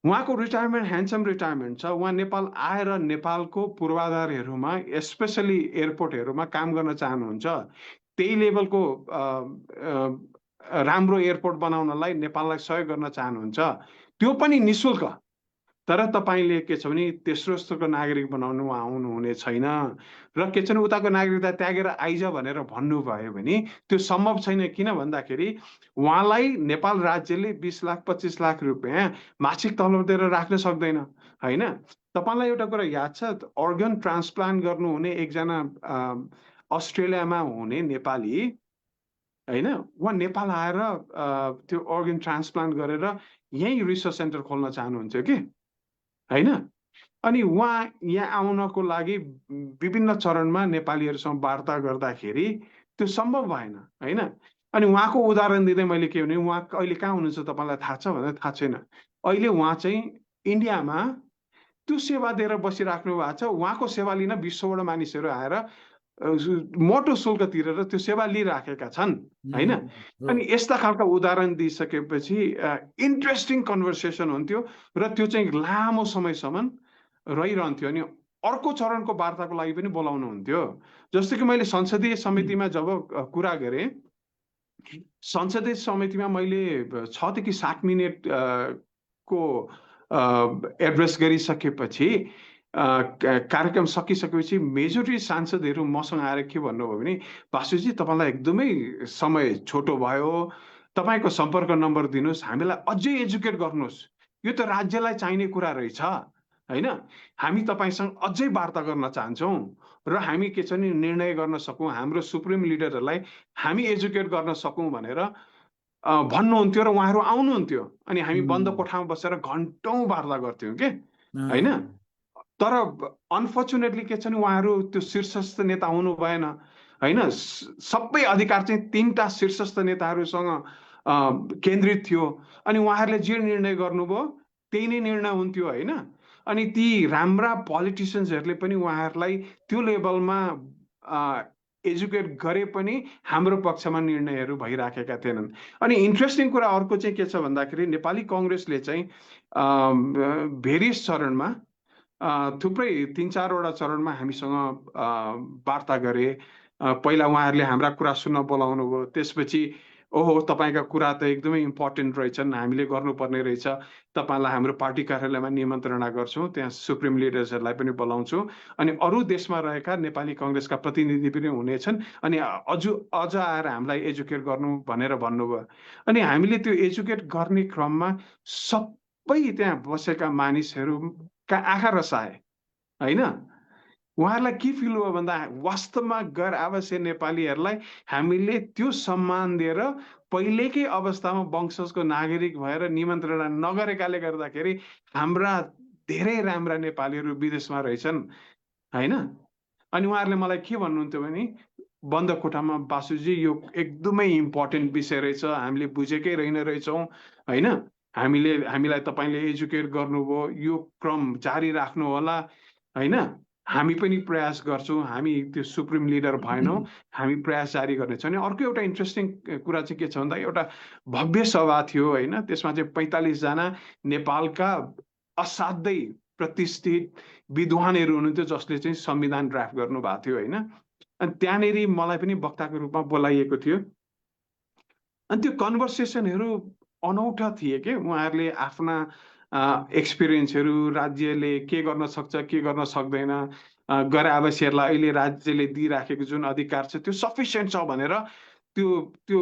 उहाँको रिटायरमेन्ट ह्यान्डसम रिटायरमेन्ट छ। उहाँ नेपाल आएर नेपालको पूर्वाधारहरूमा स्पेसली एयरपोर्टहरूमा काम गर्न चाहनुहुन्छ। त्यही लेभलको राम्रो एयरपोर्ट बनाउनलाई नेपाललाई सहयोग गर्न चाहनुहुन्छ, त्यो पनि निशुल्क। तर तपाईँले के छ भने तेस्रो स्तरको नागरिक बनाउनु आउनुहुने छैन र के छ भने उताको नागरिकता त्यागेर आइज भनेर भन्नुभयो भने त्यो सम्भव छैन। किन भन्दाखेरि उहाँलाई नेपाल राज्यले 20 लाख 25 लाख रुपियाँ मासिक तलब दिएर राख्न सक्दैन होइन। तपाईँलाई एउटा कुरा याद छ, अर्गन ट्रान्सप्लान्ट गर्नुहुने एकजना अस्ट्रेलियामा हुने नेपाली होइन, उहाँ नेपाल आएर त्यो अर्गन ट्रान्सप्लान्ट गरेर यहीँ रिसर्च सेन्टर खोल्न चाहनुहुन्थ्यो कि होइन। अनि उहाँ यहाँ आउनको लागि विभिन्न चरणमा नेपालीहरूसँग वार्ता गर्दाखेरि त्यो सम्भव भएन होइन। अनि उहाँको उदाहरण दिँदै मैले के भने उहाँ अहिले कहाँ हुनुहुन्छ तपाईँलाई थाहा छ भनेर थाहा छैन। अहिले उहाँ चाहिँ इन्डियामा त्यो सेवा दिएर बसिराख्नु भएको छ। उहाँको सेवा लिन विश्वबाट मानिसहरू आएर मोटो शुल्क तिरेर त्यो सेवा लिइराखेका छन् होइन। अनि यस्ता खालका उदाहरण दिइसकेपछि इन्ट्रेस्टिङ कन्भर्सेसन हुन्थ्यो र त्यो चाहिँ लामो समयसम्म रहिरहन्थ्यो। अनि अर्को चरणको वार्ताको लागि पनि बोलाउनु हुन्थ्यो। जस्तो कि मैले संसदीय समितिमा जब कुरा गरेँ, संसदीय समितिमा मैले 6 देखि 7 मिनट को एड्रेस गरिसकेपछि कार्यक्रम सकिसकेपछि मेजोरिटी सांसदहरू मसँग आएर के भन्नुभयो भने बासुजी तपाईँलाई एकदमै समय छोटो भयो, तपाईँको सम्पर्क नम्बर दिनुहोस्, हामीलाई अझै एजुकेट गर्नुहोस्, यो त राज्यलाई चाहिने कुरा रहेछ होइन। हामी तपाईँसँग अझै वार्ता गर्न चाहन्छौँ र हामी के छ भने निर्णय गर्न सकौँ, हाम्रो सुप्रिम लिडरहरूलाई हामी एजुकेट गर्न सकौँ भनेर भन्नुहुन्थ्यो र उहाँहरू आउनुहुन्थ्यो। अनि हामी बन्द कोठामा बसेर घन्टौँ वार्ता गर्थ्यौँ के होइन। तर अनफर्चुनेटली के छ भने उहाँहरू त्यो शीर्षस्थ नेता हुनु भएन होइन। सबै अधिकार चाहिँ 3टा शीर्षस्थ नेताहरूसँग केन्द्रित थियो। अनि उहाँहरूले जे निर्णय गर्नुभयो त्यही नै निर्णय हुन्थ्यो होइन। अनि ती राम्रा पोलिटिसियन्सहरूले पनि उहाँहरूलाई त्यो लेभलमा एजुकेट गरे पनि हाम्रो पक्षमा निर्णयहरू भइराखेका थिएनन्। अनि इन्ट्रेस्टिङ कुरा अर्को चाहिँ के छ भन्दाखेरि नेपाली कङ्ग्रेसले चाहिँ भेरियस चरणमा थुप्रै 3-4 वटा चरणमा हामीसँग वार्ता गरे। पहिला उहाँहरूले हाम्रा कुरा सुन्न बोलाउनु भयो, त्यसपछि ओहो तपाईँका कुरा त एकदमै इम्पोर्टेन्ट रहेछन्, हामीले गर्नुपर्ने रहेछ, तपाईँलाई हाम्रो पार्टी कार्यालयमा निमन्त्रणा गर्छौँ, त्यहाँ सुप्रिम लिडर्सहरूलाई पनि बोलाउँछौँ, अनि अरू देशमा रहेका नेपाली कङ्ग्रेसका प्रतिनिधि पनि हुनेछन्, अनि अझ आएर हामीलाई एजुकेट गर्नु भनेर भन्नुभयो। अनि हामीले त्यो एजुकेट गर्ने क्रममा सबै त्यहाँ बसेका मानिसहरूका आँखा रसाए होइन। उहाँहरूलाई के फिल भयो भन्दा वास्तवमा गैर आवासीय नेपालीहरूलाई हामीले त्यो सम्मान दिएर पहिलेकै अवस्थामा वंशजको नागरिक भएर निमन्त्रणा नगरेकाले गर्दाखेरि हाम्रा धेरै राम्रा नेपालीहरू विदेशमा रहेछन् होइन। अनि उहाँहरूले मलाई के भन्नुहुन्थ्यो भने बन्द कोठामा बासुजी यो एकदमै इम्पोर्टेन्ट विषय रहेछ, हामीले बुझेकै रहेन रहेछौँ होइन। हामीलाई तपाईँले एजुकेट गर्नुभयो, यो क्रम जारी राख्नु होला होइन। हामी पनि प्रयास गर्छौँ, हामी त्यो सुप्रिम लिडर भएनौँ, हामी प्रयास जारी गर्नेछौँ। अनि अर्को एउटा इन्ट्रेस्टिङ कुरा चाहिँ के छ भन्दा एउटा भव्य सभा थियो होइन। त्यसमा चाहिँ 45 जना नेपालका असाध्यै प्रतिष्ठित विद्वानहरू हुनुहुन्थ्यो जसले चाहिँ संविधान ड्राफ्ट गर्नु भएको थियो होइन। अनि त्यहाँनिर मलाई पनि वक्ताको रूपमा बोलाइएको थियो। अनि त्यो कन्भर्सेसनहरू अनौठा थिए के। उहाँहरूले आफ्ना एक्सपिरियन्सहरू, राज्यले के गर्न सक्छ के गर्न सक्दैन, गैर आवासीयहरूलाई अहिले राज्यले दिइराखेको जुन अधिकार छ त्यो सफिसियन्ट छ भनेर त्यो त्यो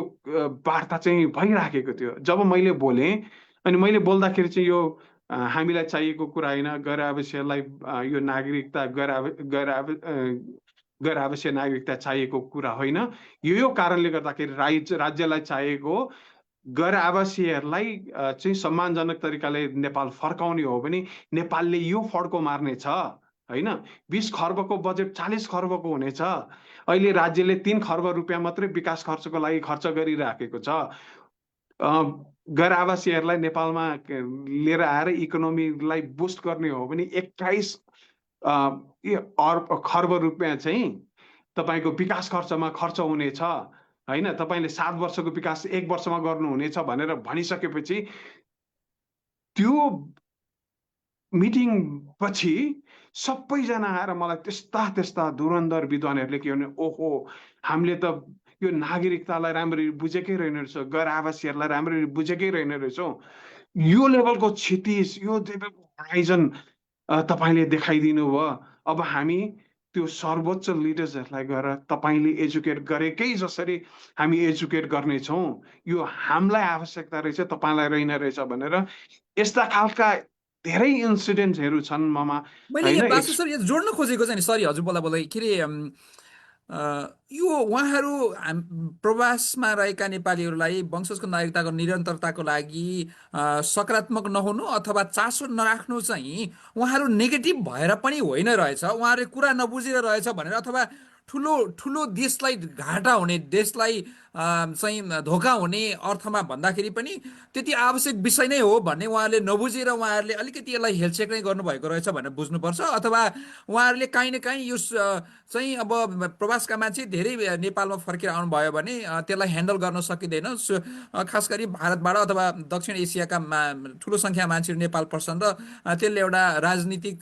वार्ता चाहिँ भइराखेको थियो। जब मैले बोलेँ अनि मैले बोल्दाखेरि चाहिँ यो हामीलाई चाहिएको कुरा होइन, गैर आवासीयलाई यो नागरिकता गैर आवासीय नागरिकता चाहिएको कुरा होइन, यो कारणले गर्दाखेरि राज्यलाई चाहिएको हो गैर आवासीयहरूलाई चाहिँ सम्मानजनक तरिकाले नेपाल फर्काउने हो भने नेपालले यो फड्को मार्नेछ होइन। 20 खर्बको बजेट 40 खर्बको हुनेछ। अहिले राज्यले 3 खर्ब रुपियाँ मात्रै विकास खर्चको लागि खर्च गरिराखेको छ। गैर आवासीयहरूलाई नेपालमा लिएर आएर इकोनोमीलाई बुस्ट गर्ने हो भने 21 खर्ब रुपियाँ चाहिँ तपाईँको विकास खर्चमा खर्च हुनेछ होइन। तपाईँले 7 वर्षको विकास 1 वर्षमा गर्नुहुनेछ भनेर भनिसकेपछि त्यो मिटिङ पछि सबैजना आएर मलाई त्यस्ता त्यस्ता धुरन्धर विद्वानहरूले के भने, ओहो हामीले त यो नागरिकतालाई राम्ररी बुझेकै रहेन रहेछ, गैर आवासीयहरूलाई राम्ररी बुझेकै रहेन रहेछौँ, यो लेभलको क्षितिज यो लेभलको होराइजन तपाईँले देखाइदिनु भयो। अब हामी त्यो सर्वोच्च लिडर्सहरूलाई गएर तपाईँले एजुकेट गरेकै जसरी हामी एजुकेट गर्नेछौँ, यो हामीलाई आवश्यकता रहेछ, तपाईँलाई रहेन रहेछ भनेर यस्ता खालका धेरै इन्सिडेन्ट्सहरू छन् ममा मैले होइन। यहाँ बासु सर यहाँ जोड्न खोजेको चाहिँ नि, सरी हजुर बोला बोला के अरे यो उहाँहरू प्रवासमा रहेका नेपालीहरूलाई वंशजको नागरिकताको निरन्तरताको लागि सकारात्मक नहुनु अथवा चासो नराख्नु चाहिँ उहाँहरू नेगेटिभ भएर पनि होइन रहेछ, उहाँहरूले कुरा नबुझेर रहेछ भनेर, अथवा ठुलो ठुलो देशलाई घाटा हुने, देशलाई चाहिँ धोका हुने अर्थमा भन्दाखेरि पनि त्यति आवश्यक विषय नै हो भन्ने उहाँहरूले नबुझेर उहाँहरूले अलिकति यसलाई हेलचेक नै गर्नुभएको रहेछ भनेर बुझ्नुपर्छ। अथवा उहाँहरूले काहीँ न काहीँ यो चाहिँ अब प्रवासका मान्छे धेरै नेपालमा फर्केर आउनुभयो भने त्यसलाई ह्यान्डल गर्न सकिँदैन। खास गरी भारतबाट अथवा दक्षिण एसियाका ठुलो सङ्ख्या मान्छेहरू नेपाल पर्छन् र त्यसले एउटा राजनीतिक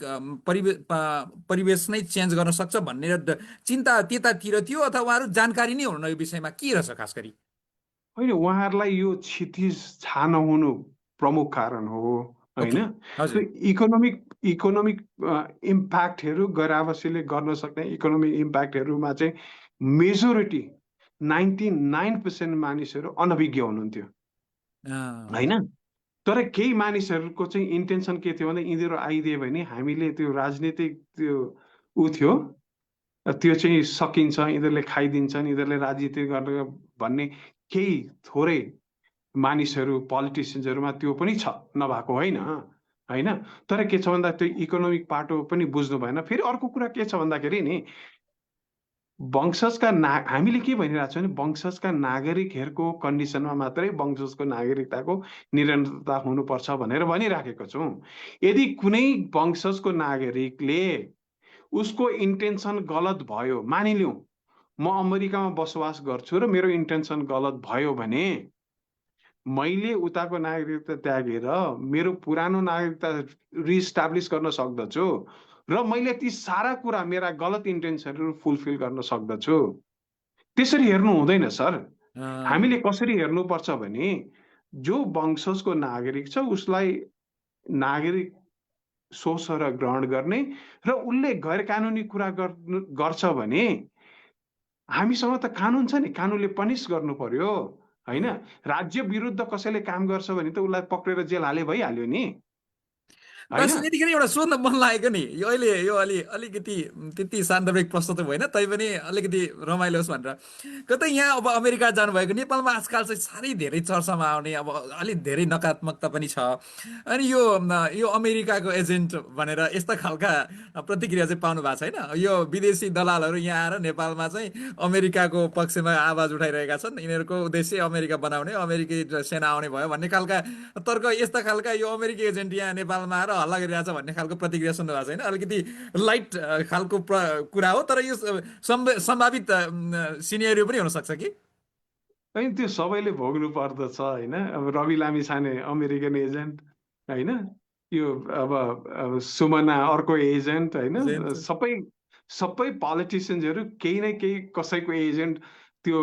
परिवेश नै चेन्ज गर्न सक्छ भन्ने चिन्ता त्यतातिर थियो, अथवा उहाँहरू जानकारी नै हुनु यो विषयमा के रहेछ खास गरी? होइन, उहाँहरूलाई यो क्षितिज थाहा नहुनु प्रमुख कारण हो होइन। ओके हजुर इकोनोमिक इम्प्याक्टहरू गैर आवासीयले गर्न सक्ने इकोनोमिक इम्प्याक्टहरूमा चाहिँ मेजोरिटी 99% मानिसहरू अनभिज्ञ हुनुहुन्थ्यो होइन। तर केही मानिसहरूको चाहिँ इन्टेन्सन के थियो भने यिनीहरू आइदियो भने हामीले त्यो राजनीतिक त्यो ऊ थियो त्यो चाहिँ सकिन्छ, यिनीहरूले खाइदिन्छन्, यिनीहरूले राजनीति गर्न भन्ने केही थोरै मानिसहरू पोलिटिसियन्सहरूमा त्यो पनि छ, नभएको होइन होइन। तर के छ भन्दा त्यो इकोनोमिक पाटो पनि बुझ्नु भएन। फेरि अर्को कुरा के छ भन्दाखेरि नि हामीले के भनिरहेको छौँ भने वंशजका नागरिकहरूको कन्डिसनमा मात्रै वंशजको नागरिकताको निरन्तरता हुनुपर्छ भनेर भनिराखेको छौँ। यदि कुनै वंशजको नागरिकले उसको इन्टेन्सन गलत भयो, मानिलिउँ म अमेरिकामा बसोबास गर्छु र मेरो इन्टेन्सन गलत भयो भने मैले उताको नागरिकता त्यागेर मेरो पुरानो नागरिकता रिस्टाब्लिस गर्न सक्दछु र मैले ती सारा कुरा मेरा गलत इन्टेन्सनहरू फुलफिल गर्न सक्दछु। त्यसरी हेर्नु हुँदैन सर। हामीले कसरी हेर्नुपर्छ भने जो वंशजको नागरिक छ उसलाई नागरिक सोचेर ग्रहण गर्ने र उसले गैर कानुनी कुरा गर्छ भने हामीसँग त कानुन छ नि, कानुनले पनिस गर्नु पर्यो होइन। राज्य विरुद्ध कसैले काम गर्छ भने त उसलाई पक्रेर जेल हाले भइहाल्यो नि होइन। यतिखेर एउटा सोध्न मन लागेको नि, यो अहिले यो अलिकति त्यति सान्दर्भिक प्रश्न त भएन, तैपनि अलिकति रमाइलो होस् भनेर। कतै यहाँ अब अमेरिका जानुभएको, नेपालमा आजकल चाहिँ साह्रै धेरै चर्चामा आउने, अब अलिक धेरै नकारात्मकता पनि छ। अनि यो अमेरिकाको एजेन्ट भनेर यस्ता खालका प्रतिक्रिया चाहिँ पाउनु भएको छैन? यो विदेशी दलालहरू यहाँ आएर नेपालमा चाहिँ अमेरिकाको पक्षमा आवाज उठाइरहेका छन्, यिनीहरूको उद्देश्य अमेरिका बनाउने, अमेरिकी सेना आउने भयो भन्ने खालका तर्क, यस्ता खालका यो अमेरिकी एजेन्ट यहाँ नेपालमा आएर हल्ला गरिरहेछ भन्ने खालको प्रतिक्रिया सुन्नु भएको छैन? अलिकति लाइट खालको कुरा हो, तर यो सम्भावित सिनेरियो पनि हुनसक्छ कि? होइन, त्यो सबैले भोग्नु पर्दछ होइन। अब रवि लामिछाने अमेरिकन एजेन्ट होइन, यो अब सुमना अर्को एजेन्ट होइन। सबै पोलिटिसियन्सहरू केही न केही कसैको एजेन्ट त्यो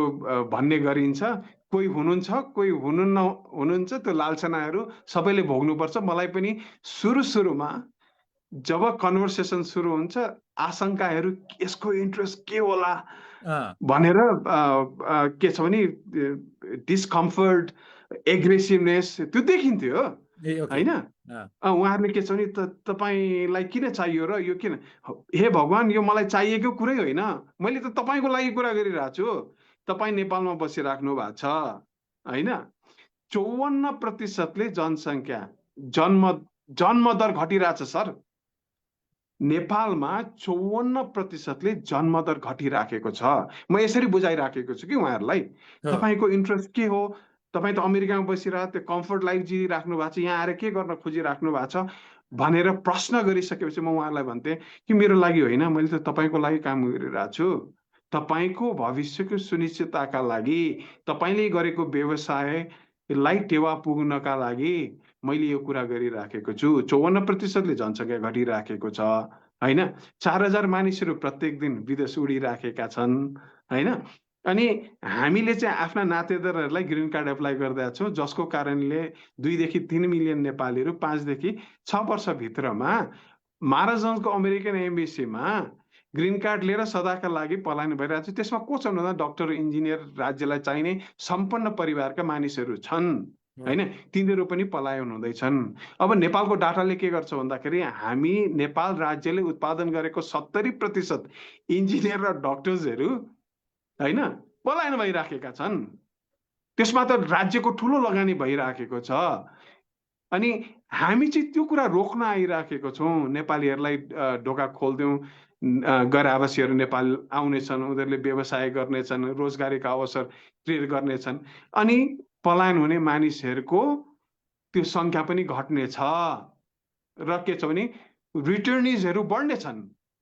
भन्ने गरिन्छ। कोही हुनुहुन्छ, कोही हुनुहुन्छ। त्यो लालसनाहरू सबैले भोग्नुपर्छ। मलाई पनि सुरुमा जब कन्भर्सेसन सुरु हुन्छ आशंकाहरू यसको इन्ट्रेस्ट के होला अँ, भनेर के छ भने डिस्कम्फर्ट एग्रेसिभनेस त्यो देखिन्थ्यो ए ओके। होइन। अँ, उहाँहरूले के छ भने तपाईँलाई किन चाहियो र यो किन, हे भगवान् यो मलाई चाहिएको कुरै होइन, मैले त तपाईँको लागि कुरा गरिरहेको छु, तपाईँ नेपालमा बसिराख्नु भएको छ होइन। 54% जनसङ्ख्या जन्मदर घटिरहेछ सर। नेपालमा 54%ले जन्मदर घटिराखेको छ। म यसरी बुझाइराखेको छु कि उहाँहरूलाई, हो, तपाईँको इन्ट्रेस्ट के हो, तपाईँ त अमेरिकामा बसिरहेको त्यो कम्फर्ट लाइफ जिइराख्नु भएको छ, यहाँ आएर के गर्न खोजिराख्नु भएको छ भनेर प्रश्न गरिसकेपछि म उहाँहरूलाई भन्थेँ कि मेरो लागि होइन, मैले त तपाईँको लागि काम गरिरहेको छु, तपाईँको भविष्यको सुनिश्चितताका लागि, तपाईँले गरेको व्यवसायलाई टेवा पुग्नका लागि मैले यो कुरा गरिराखेको छु। 54%ले जनसङ्ख्या घटिराखेको छ होइन। 4000 मानिसहरू प्रत्येक दिन विदेश उडिराखेका छन् होइन। अनि हामीले चाहिँ आफ्ना नातेदारहरूलाई ग्रिन कार्ड एप्लाई गर्दा छौँ, जसको कारणले 2 देखि 3 मिलियन नेपालीहरू 5 देखि 6 वर्षभित्रमा महाराजगञ्जको अमेरिकन एम्बेसीमा ग्रिन कार्ड लिएर सदाका लागि पलायन भइरहेको छ। त्यसमा को छन् भन्दा डक्टर, इन्जिनियर, राज्यलाई चाहिने सम्पन्न परिवारका मानिसहरू छन् होइन। तिनीहरू पनि पलायन हुँदैछन्। अब नेपालको डाटाले के गर्छ भन्दाखेरि हामी नेपाल राज्यले उत्पादन गरेको 70% इन्जिनियर र डक्टर्सहरू होइन पलायन भइराखेका छन्। त्यसमा त राज्यको ठुलो लगानी भइराखेको छ। अनि हामी चाहिँ त्यो कुरा रोक्न आइराखेको छौँ। नेपालीहरूलाई ढोका खोल्दिउँ, गैर आवासीयहरू नेपाल आउनेछन्, उनीहरूले व्यवसाय गर्नेछन्, रोजगारीका अवसर क्रिएट गर्नेछन्, अनि पलायन हुने मानिसहरूको त्यो सङ्ख्या पनि घट्नेछ र के छ भने रिटर्निजहरू बढ्नेछन्।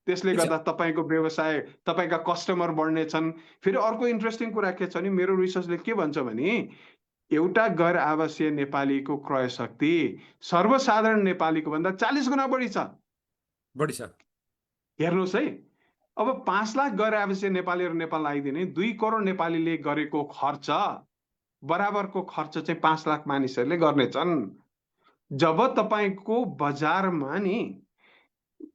त्यसले ठिक छ। गर्दा तपाईँको व्यवसाय, तपाईँका कस्टमर बढ्नेछन्। फेरि अर्को इन्ट्रेस्टिङ कुरा के छ भने मेरो रिसर्चले के भन्छ भने एउटा गैर आवासीय नेपालीको क्रय शक्ति सर्वसाधारण नेपालीको भन्दा 40 गुणा बढी छ। बढी छ। हेर्नुहोस् है, अब 5 लाख गैर आवासीय नेपालीहरू नेपाल आइदिने 2 करोड नेपालीले गरेको खर्च बराबरको खर्च चाहिँ 5 लाख मानिसहरूले गर्नेछन्। जब तपाईँको बजारमा नि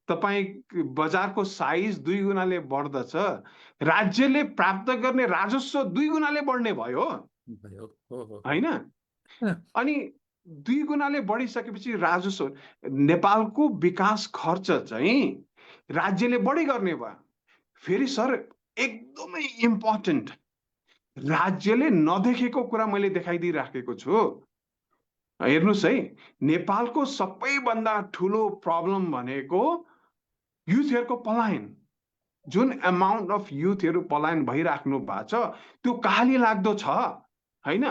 तपाईँ बजारको साइज 2 गुणाले बढ्दछ, राज्यले प्राप्त गर्ने राजस्व 2 गुणाले बढ्ने भयो होइन। अनि 2 गुणाले बढिसकेपछि राजस्व, नेपालको विकास खर्च चाहिँ राज्यले बढी गर्ने भयो। फेरि सर एकदमै इम्पोर्टेन्ट, राज्यले नदेखेको कुरा मैले देखाइदिइराखेको छु। हेर्नुहोस् है, नेपालको सबैभन्दा ठुलो प्रब्लम भनेको युथहरूको पलायन। जुन अमाउन्ट अफ युथहरू पलायन भइराख्नु भएको छ त्यो कहाँले लाग्दो छ होइन।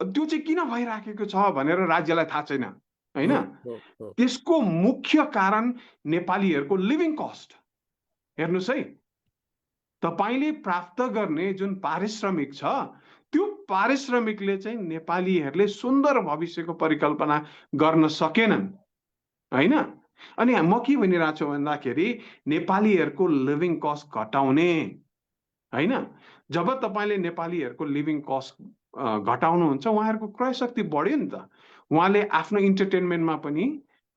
त्यो चाहिँ किन भइराखेको छ भनेर राज्यलाई थाहा छैन होइन। त्यसको मुख्य कारण नेपालीहरूको लिभिङ कस्ट। हेर्नुहोस् है, तपाईले प्राप्त गर्ने जुन पारिश्रमिक छ त्यो पारिश्रमिकले चाहिँ नेपालीहरूले सुन्दर भविष्यको परिकल्पना गर्न सकेनन् होइन। अनि म के भनिरहेको छु भन्दाखेरि नेपालीहरूको लिभिङ कस्ट घटाउने होइन। जब तपाईँले नेपालीहरूको लिभिङ कस्ट घटाउनुहुन्छ उहाँहरूको क्रय शक्ति बढ्यो नि त। उहाँले आफ्नो इन्टरटेनमेन्टमा पनि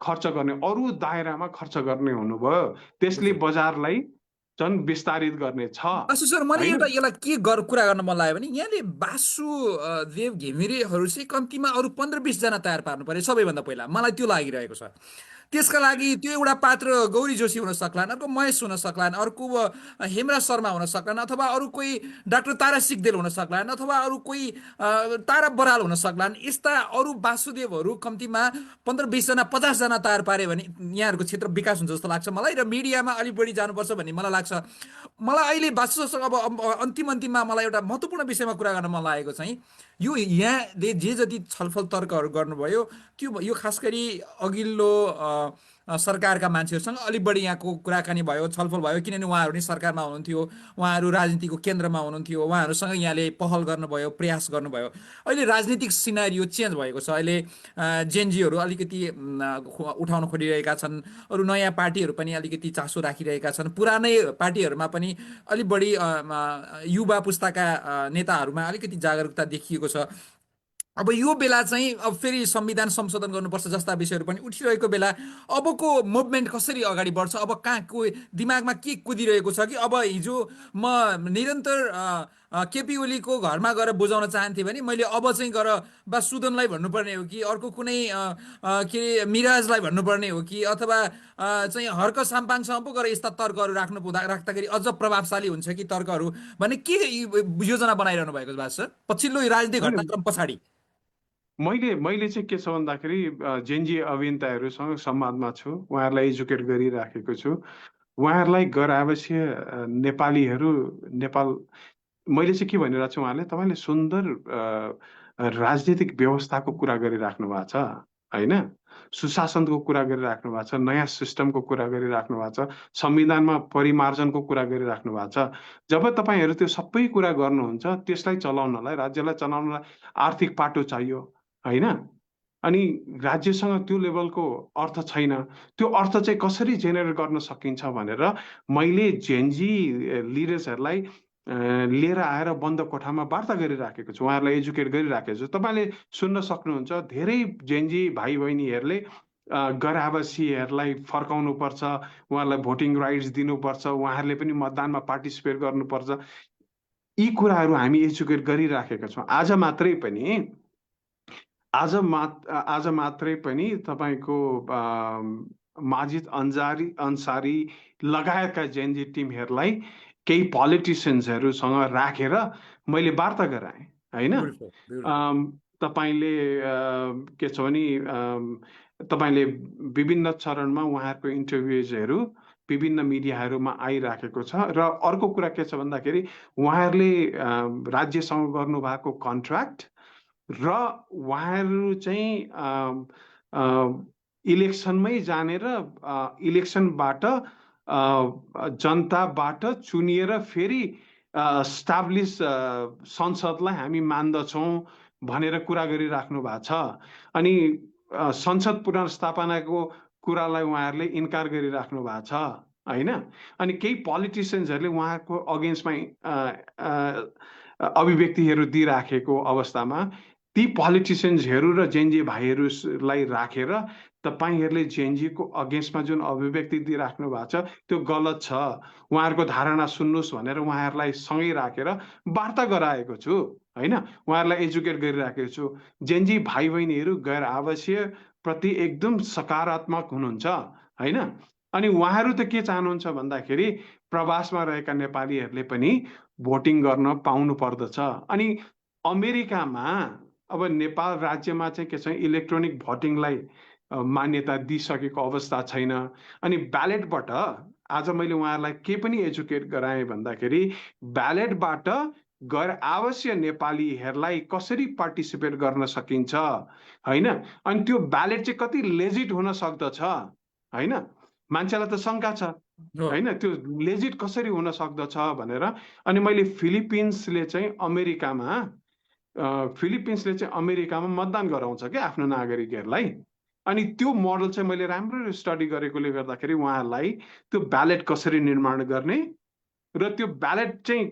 खर्च गर्ने, अरू दायरामा खर्च गर्ने हुनुभयो। त्यसले बजारलाई झन् विस्तारित गर्ने छ। बासु सर, मैले एउटा यसलाई के कुरा गर्न मन लाग्यो भने यहाँले वासुदेव घिमिरेहरू चाहिँ कम्तीमा अरू 15-20 जना तयार पार्नु पर्यो सबैभन्दा पहिला, मलाई त्यो लागिरहेको छ। त्यसका लागि त्यो एउटा पात्र गौरी जोशी हुन सक्लान्, अर्को महेश हुन सक्लान्, अर्को हेमराज शर्मा हुन सक्लान्, अथवा अरू कोही डाक्टर तारा सिग्देल हुन सक्लान्, अथवा अरू कोही तारा बराल हुन सक्लान्। यस्ता अरू वासुदेवहरू कम्तीमा 15-20 जना 50 जना तयार पारे भने यहाँहरूको क्षेत्र विकास हुन्छ जस्तो लाग्छ मलाई, र मिडियामा अलिक बढी जानुपर्छ भन्ने मलाई लाग्छ। मलाई अहिले वासुसँग अब अन्तिममा मलाई एउटा महत्त्वपूर्ण विषयमा कुरा गर्न मन लागेको चाहिँ यो यहाँले जे जति छलफल तर्कहरू गर्नुभयो त्यो यो खास गरी अघिल्लो सरकारका मान्छेहरूसँग अलिक बढी यहाँको कुराकानी भयो, छलफल भयो, किनभने उहाँहरू नै सरकारमा हुनुहुन्थ्यो, उहाँहरू राजनीतिको केन्द्रमा हुनुहुन्थ्यो, उहाँहरूसँग यहाँले पहल गर्नुभयो, प्रयास गर्नुभयो। अहिले राजनीतिक सिनारियो चेन्ज भएको छ। अहिले जेनजीहरू अलिकति उठाउन खोजिरहेका छन्, अरू नयाँ पार्टीहरू पनि अलिकति चासो राखिरहेका छन्, पुरानै पार्टीहरूमा पनि अलिक बढी युवा पुस्ताका नेताहरूमा अलिकति जागरुकता देखिएको छ। अब यो बेला चाहिँ अब फेरि संविधान संशोधन गर्नुपर्छ जस्ता विषयहरू पनि उठिरहेको बेला अबको मुभमेन्ट कसरी अगाडि बढ्छ, अब कहाँ को दिमागमा के कुदिरहेको छ कि अब हिजो म निरन्तर केपी ओलीको घरमा गएर बुझाउन चाहन्थेँ भने मैले अब चाहिँ गएर बा सुदनलाई भन्नुपर्ने हो कि अर्को कुनै के अरे मिराजलाई भन्नुपर्ने हो कि अथवा चाहिँ हर्क साम्पाङसँग पो गएर यस्ता तर्कहरू राख्दाखेरि अझ प्रभावशाली हुन्छ कि तर्कहरू भने के योजना बनाइरहनु भएको भएको छ पछिल्लो राजनीतिक होइन, घटनाक्रम पछाडि? मैले मैले चाहिँ के छ भन्दाखेरि जेनजी अभियन्ताहरूसँग संवादमा छु, उहाँहरूलाई एजुकेट गरिराखेको छु। उहाँहरूलाई गैर आवासीय नेपालीहरू नेपाल, मैले चाहिँ के भनिरहेको छु, उहाँले तपाईँले सुन्दर राजनीतिक व्यवस्थाको कुरा गरिराख्नु भएको छ होइन, सुशासनको कुरा गरिराख्नु भएको छ, नयाँ सिस्टमको कुरा गरिराख्नु भएको छ, संविधानमा परिमार्जनको कुरा गरिराख्नु भएको छ। जब तपाईँहरू त्यो सबै कुरा गर्नुहुन्छ, त्यसलाई चलाउनलाई, राज्यलाई चलाउनलाई आर्थिक पाटो चाहियो होइन, अनि राज्यसँग त्यो लेभलको अर्थ छैन, त्यो अर्थ चाहिँ कसरी जेनेरेट गर्न सकिन्छ भनेर मैले जेनजी लिडर्सहरूलाई लिएर आएर बन्द कोठामा वार्ता गरिराखेको छु, उहाँहरूलाई एजुकेट गरिराखेको छु। तपाईँले सुन्न सक्नुहुन्छ, धेरै जेनजी भाइ बहिनीहरूले गैर आवासीयहरूलाई फर्काउनुपर्छ, उहाँहरूलाई भोटिङ राइट्स दिनुपर्छ, उहाँहरूले पनि मतदानमा पार्टिसिपेट गर्नुपर्छ, यी कुराहरू हामी एजुकेट गरिराखेका छौँ। आज मात्रै पनि तपाईँको माजिद अन्सारी लगायतका जेनजी टिमहरूलाई केही पोलिटिसियन्सहरूसँग राखेर मैले वार्ता गराएँ होइन। तपाईँले के छ भने तपाईँले विभिन्न चरणमा उहाँहरूको इन्टरभ्युजहरू विभिन्न मिडियाहरूमा आइराखेको छ। र अर्को कुरा के छ भन्दाखेरि उहाँहरूले राज्यसँग गर्नुभएको कन्ट्र्याक्ट र उहाँहरू चाहिँ इलेक्सनमै जानेर इलेक्सनबाट जनताबाट चुनिएर फेरि स्टाब्लिस संसदलाई हामी मान्दछौँ भनेर कुरा गरिराख्नु भएको छ। अनि संसद पुनर्स्थापनाको कुरालाई उहाँहरूले इन्कार गरिराख्नु भएको छ होइन। अनि केही पोलिटिसियन्सहरूले उहाँको अगेन्स्टमा अभिव्यक्तिहरू दिइराखेको अवस्थामा ती पोलिटिसियन्सहरू र जेनजी भाइहरूलाई राखेर तपाईँहरूले जेनजीको अगेन्स्टमा जुन अभिव्यक्ति दिइराख्नु भएको छ त्यो गलत छ, उहाँहरूको धारणा सुन्नुहोस् भनेर उहाँहरूलाई सँगै राखेर वार्ता गराएको छु होइन, उहाँहरूलाई एजुकेट गरिराखेको छु। जेनजी भाइ बहिनीहरू गैर आवासीय प्रति एकदम सकारात्मक हुनुहुन्छ होइन। अनि उहाँहरू त के चाहनुहुन्छ भन्दाखेरि प्रवासमा रहेका नेपालीहरूले पनि भोटिङ गर्न पाउनु पर्दछ। अनि अमेरिकामा अब नेपाल राज्यमा चाहिँ के छ, इलेक्ट्रोनिक भोटिङलाई मान्यता दिइसकेको अवस्था छैन। अनि ब्यालेटबाट आज मैले उहाँहरूलाई के पनि एजुकेट गराएँ भन्दाखेरि ब्यालेटबाट गैर आवासीय नेपालीहरूलाई कसरी पार्टिसिपेट गर्न सकिन्छ होइन। अनि त्यो ब्यालेट चाहिँ कति लेजिट हुन सक्दछ होइन, मान्छेलाई त शङ्का छ होइन, त्यो लेजिट कसरी हुन सक्दछ भनेर। अनि मैले फिलिपिन्सले चाहिँ अमेरिकामा मतदान गराउँछ क्या आफ्नो नागरिकहरूलाई। अनि त्यो मोडल चाहिँ मैले राम्ररी स्टडी गरेकोले गर्दाखेरि उहाँहरूलाई त्यो ब्यालेट कसरी निर्माण गर्ने र त्यो ब्यालेट चाहिँ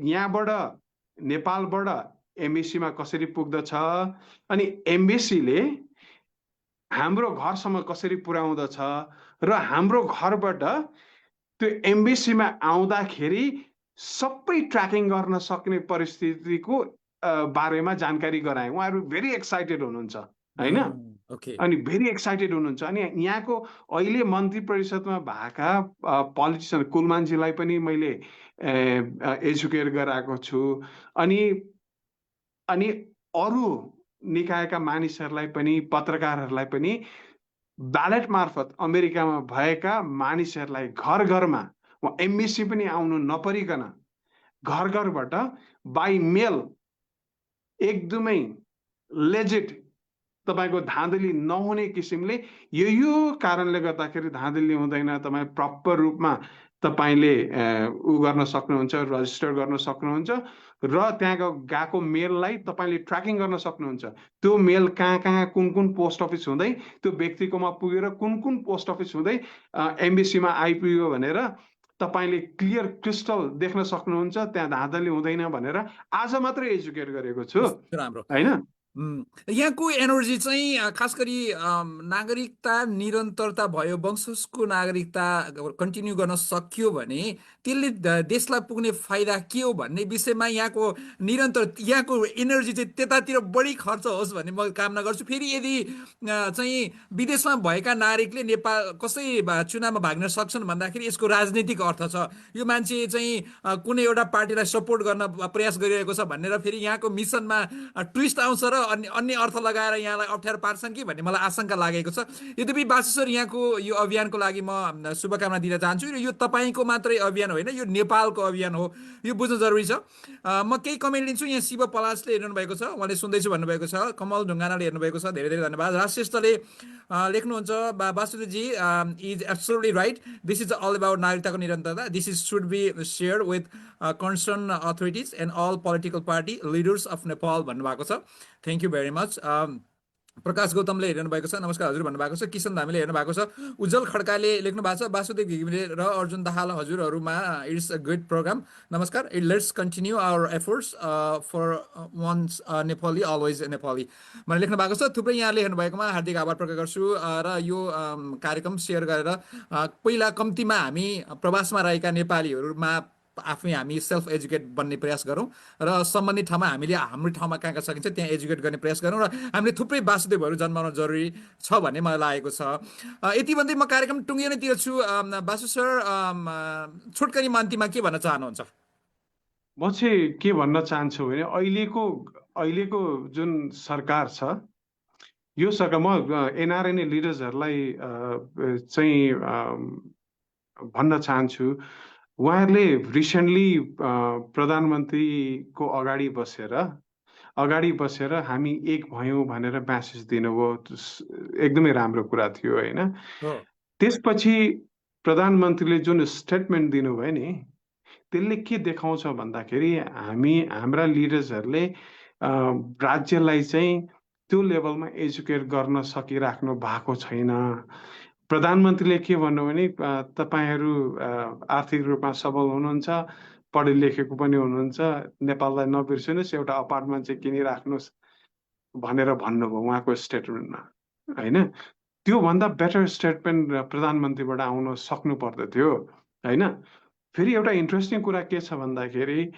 यहाँबाट नेपालबाट एमबेसीमा कसरी पुग्दछ, अनि एमबेसीले हाम्रो घरसम्म कसरी पुर्याउँदछ र हाम्रो घरबाट त्यो एमबेसीमा आउँदाखेरि सबै ट्र्याकिङ गर्न सक्ने परिस्थितिको बारेमा जानकारी गराएँ। उहाँहरू भेरी एक्साइटेड हुनुहुन्छ होइन, अनि भेरी एक्साइटेड हुनुहुन्छ। अनि यहाँको अहिले मन्त्री परिषदमा भएका पोलिटिसियन कुलमानजीलाई पनि मैले एजुकेट गराएको छु। अनि अरू निकायका मानिसहरूलाई पनि, पत्रकारहरूलाई पनि ब्यालेट मार्फत अमेरिकामा भएका मानिसहरूलाई घर घरमा एमबेसी पनि आउनु नपरिकन घर घरबाट बाई मेल एकदमै लेजिट तपाईँको धाँधली नहुने किसिमले यो कारणले गर्दाखेरि धाँधली हुँदैन, तपाईँ प्रपर रूपमा तपाईँले उ गर्न सक्नुहुन्छ, रजिस्टर गर्न सक्नुहुन्छ र त्यहाँ गएको मेललाई तपाईँले ट्र्याकिङ गर्न सक्नुहुन्छ। त्यो मेल कहाँ कुन कुन पोस्ट अफिस हुँदै त्यो व्यक्तिकोमा पुगेर कुन कुन पोस्ट अफिस हुँदै एमबेसीमा आइपुग्यो भनेर तपाईँले क्लियर क्रिस्टल देख्न सक्नुहुन्छ, त्यहाँ धाँधली हुँदैन भनेर आज मात्रै एजुकेट गरेको छु होइन। यहाँको एनर्जी चाहिँ खास गरी नागरिकता निरन्तरता भयो, वंशजको नागरिकता कन्टिन्यू गर्न सकियो भने त्यसले देशलाई पुग्ने फाइदा के हो भन्ने विषयमा यहाँको एनर्जी चाहिँ त्यतातिर बढी खर्च होस् भन्ने म कामना गर्छु। फेरि यदि चाहिँ विदेशमा भएका नागरिकले चुनावमा भाग्न सक्छन् भन्दाखेरि यसको राजनीतिक अर्थ छ। यो मान्छे चाहिँ कुनै एउटा पार्टीलाई सपोर्ट गर्न प्रयास गरिरहेको छ भनेर फेरि यहाँको मिसनमा ट्विस्ट आउँछ र अन्य अन्य अर्थ लगाएर यहाँलाई अप्ठ्यारो पार्छन् कि भन्ने मलाई आशंका लागेको छ। यद्यपि बासु सर, यहाँको यो अभियानको लागि म शुभकामना दिन चाहन्छु। र यो तपाईँको मात्रै अभियान होइन, यो नेपालको अभियान हो, यो बुझ्नु जरुरी छ। म केही कमेन्ट लिन्छु। यहाँ शिव पलासले हेर्नु भएको छ, उहाँले सुन्दैछु भन्नुभएको छ। कमल ढुङ्गानाले हेर्नुभएको छ, धेरै धेरै धन्यवाद। राजश्रेष्ठले लेख्नुहुन्छ, Vasudevji is absolutely right, this is all about नागरिकताको निरन्तरता, this is should be share with concern authorities and all political party leaders of Nepal भन्नुभएको छ। Thank you very much. Prakash गौतमले हेर्नु भएको छ, नमस्कार हजुर भन्नुभएको छ। किशन धामीले हेर्नु भएको छ। उज्जवल खड्काले लेख्नु भएको छ, वासुदेव घिमिरे र अर्जुन दाहाल हजुरहरूमा इट्स अ गुड प्रोग्राम, नमस्कार। Let's continue our efforts for once Nepali always Nepali भनेर लेख्नु भएको छ। थुप्रै यहाँले हेर्नु भएकोमा हार्दिक आभार प्रकट गर्छु। र यो कार्यक्रम सेयर गरेर पहिला कम्तीमा हामी प्रवासमा रहेका नेपालीहरूमा आफै हामी सेल्फ एजुकेट बन्ने प्रयास गरौँ र सम्बन्धित ठाउँमा हामीले हाम्रो ठाउँमा कहाँ कहाँ सकिन्छ त्यहाँ एजुकेट गर्ने प्रयास गरौँ र हामीले थुप्रै वासुदेवहरू जन्माउन जरुरी छ भन्ने मलाई लागेको छ। यति भन्दै म कार्यक्रम टुङ्गिनेतिर छु। वासु सर, छोटकरी अन्तिममा के भन्न चाहनुहुन्छ? म चाहिँ के भन्न चाहन्छु भने अहिलेको जुन सरकार छ, यो सरकार, म एनआरएनए लिडर्सहरूलाई चाहिँ भन्न चाहन्छु, उहाँहरूले रिसेन्टली प्रधानमन्त्रीको अगाडि बसेर हामी एक भयौँ भनेर म्यासेज दिनुभयो। एकदमै राम्रो कुरा थियो होइन। त्यसपछि प्रधानमन्त्रीले जुन स्टेटमेन्ट दिनुभयो नि, त्यसले के देखाउँछ भन्दाखेरि हाम्रा लिडर्सहरूले राज्यलाई चाहिँ त्यो लेभलमा एजुकेट गर्न सकिराख्नु भएको छैन। प्रधानमन्त्रीले के भन्नु भने तपाईहरू आर्थिक रूपमा सबल हुनुहुन्छ, पढे लेखेको पनि हुनुहुन्छ, नेपाललाई नबिर्सिनुहोस्, एउटा अपार्टमेन्ट चाहिँ किनिराख्नुहोस् भनेर भन्नुभयो उहाँको स्टेटमेन्टमा होइन। त्योभन्दा बेटर स्टेटमेन्ट प्रधानमन्त्रीबाट आउन सक्नु पर्दथ्यो होइन। फेरि एउटा इन्ट्रेस्टिङ कुरा के छ भन्दाखेरि,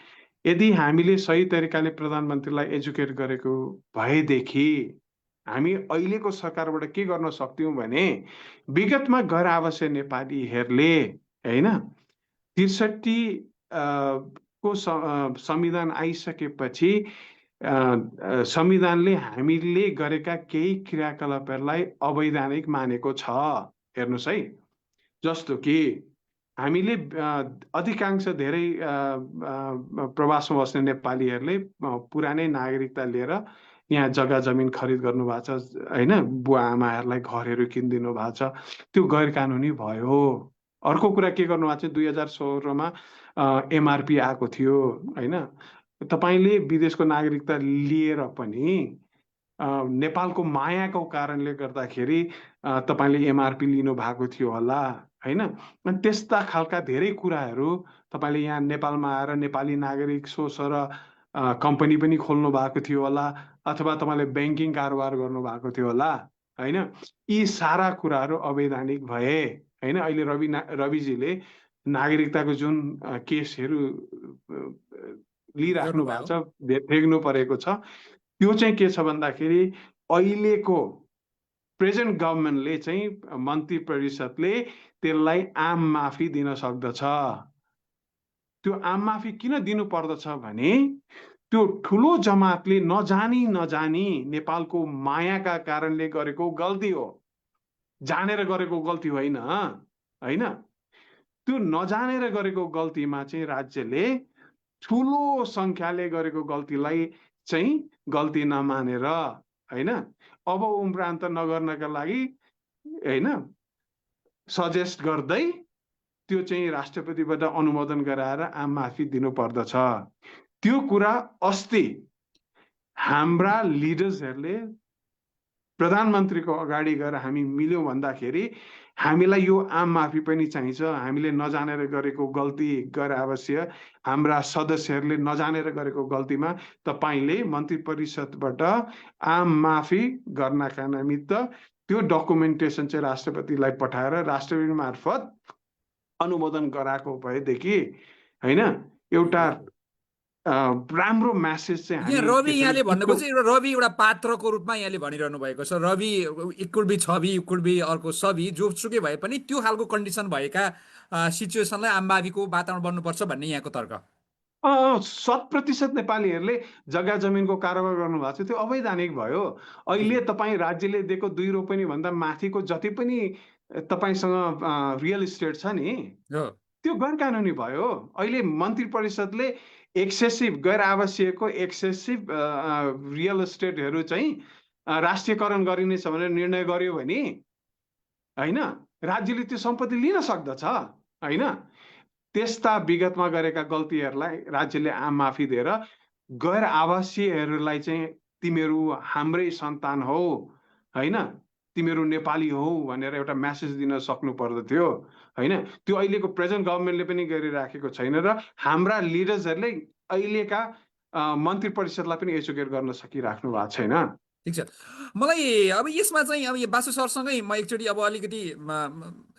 यदि हामीले सही तरिकाले प्रधानमन्त्रीलाई एजुकेट गरेको भएदेखि हामी अहिलेको सरकारबाट के गर्न सक्थ्यौँ भने, विगतमा गैर आवासीय नेपालीहरूले होइन ६३ को संविधान आइसकेपछि संविधानले हामीले गरेका केही क्रियाकलापहरूलाई अवैधानिक मानेको छ। हेर्नुहोस् है, जस्तो कि हामीले अधिकांश धेरै प्रवासमा बस्ने नेपालीहरूले पुरानै नागरिकता लिएर यहाँ जग्गा जमिन खरिद गर्नु भएको छ होइन, बुवा आमाहरूलाई घरहरू किनिदिनु भएको छ, त्यो गैर कानुनी भयो। अर्को कुरा के गर्नु भएको छ, 2016मा एमआरपी आएको थियो होइन। तपाईँले विदेशको नागरिकता लिएर पनि नेपालको मायाको कारणले गर्दाखेरि तपाईँले एमआरपी लिनु भएको थियो होला होइन। अनि त्यस्ता खालका धेरै कुराहरू तपाईँले यहाँ नेपालमा आएर नेपाली नागरिक सोचेर कम्पनी पनि खोल्नु भएको थियो होला, अथवा तपाईँले ब्याङ्किङ कारोबार गर्नु भएको थियो होला होइन। यी सारा कुराहरू अवैधानिक भए होइन। अहिले रविजीले नागरिकताको जुन केसहरू लिइराख्नु भएको छ, देख्नु परेको छ, त्यो चाहिँ के छ भन्दाखेरि अहिलेको प्रेजेन्ट गभर्मेन्टले चाहिँ मन्त्री परिषदले त्यसलाई आम माफी दिन सक्दछ। त्यो आम माफी किन दिनु पर्दछ भने, त्यो ठुलो जमातले नजानी नेपालको मायाका कारणले गरेको गल्ती हो, जानेर गरेको गल्ती होइन होइन। त्यो नजानेर गरेको गल्तीमा चाहिँ राज्यले ठुलो संख्याले गरेको गल्तीलाई चाहिँ गल्ती नमानेर होइन, अब उम्रान्त नगर्नका लागि होइन सजेस्ट गर्दै त्यो चाहिँ राष्ट्रपतिबाट अनुमोदन गराएर आम माफी दिनु पर्दछ। त्यो कुरा अस्ति हाम्रा लिडर्सहरूले प्रधानमन्त्रीको अगाडि गएर हामी मिल्यौँ भन्दाखेरि हामीलाई यो आम माफी पनि चाहिन्छ। हामीले नजानेर गरेको गल्ती गैर आवश्यक हाम्रा सदस्यहरूले नजानेर गरेको गल्तीमा तपाईँले मन्त्री परिषदबाट आम माफी गर्नका निमित्त त्यो डकुमेन्टेसन चाहिँ राष्ट्रपतिलाई पठाएर राष्ट्रपति मार्फत अनुमोदन गराएको भएदेखि होइन एउटा राम्रो म्यासेज चाहिँ यहाँ हामी रवि यहाँले भन्नुको त्यसरी चाहिँ एउटा रवि एउटा पात्रको रूपमा यहाँले भनिरहनु भएको छ। रवि इट कुड बी छवि, इट कुड बी अर्को सवि, जोसुकै भए पनि त्यो खालको कन्डिसन भएका सिचुएसनलाई आमबाबीको वातावरण बन्नुपर्छ भन्ने यहाँको तर्क। 100% नेपालीहरूले जग्गा जमिनको कारोबार गर्नुभएको छ, त्यो अवैधानिक भयो। अहिले तपाईँ राज्यले दिएको 2 रोपनी भन्दा माथिको जति पनि तपाईँसँग रियल इस्टेट छ नि हो त्यो गैर कानुनी भयो। अहिले मन्त्री परिषदले एक्सेसिभ गैर आवश्यकको एक्सेसिभ रियल इस्टेटहरू चाहिँ राष्ट्रियकरण गरिनेछ भनेर निर्णय गर्यो भने होइन राज्यले त्यो सम्पत्ति लिन सक्दछ होइन। त्यस्ता विगतमा गरेका गल्तीहरूलाई राज्यले आम माफी दिएर गैर आवासीयहरूलाई चाहिँ तिमीहरू हाम्रै सन्तान हौ होइन, तिमीहरू नेपाली हौ भनेर एउटा मेसेज दिन सक्नु पर्दथ्यो होइन। त्यो अहिलेको प्रेजेन्ट गभर्मेन्टले पनि गरिराखेको छैन र हाम्रा लिडर्सहरूले अहिलेका मन्त्री परिषदलाई पनि एजुकेट गर्न सकिराख्नु भएको छैन। ठिक छ। मलाई अब यसमा चाहिँ अब यो बासु सरसँगै म एकचोटि अब अलिकति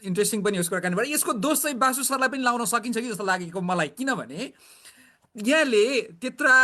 इन्ट्रेस्टिङ पनि उसको कुराकानीबाट यसको दोष चाहिँ बासु सरलाई पनि लाउन सकिन्छ कि जस्तो लागेको मलाई। किनभने यहाँले त्यत्रा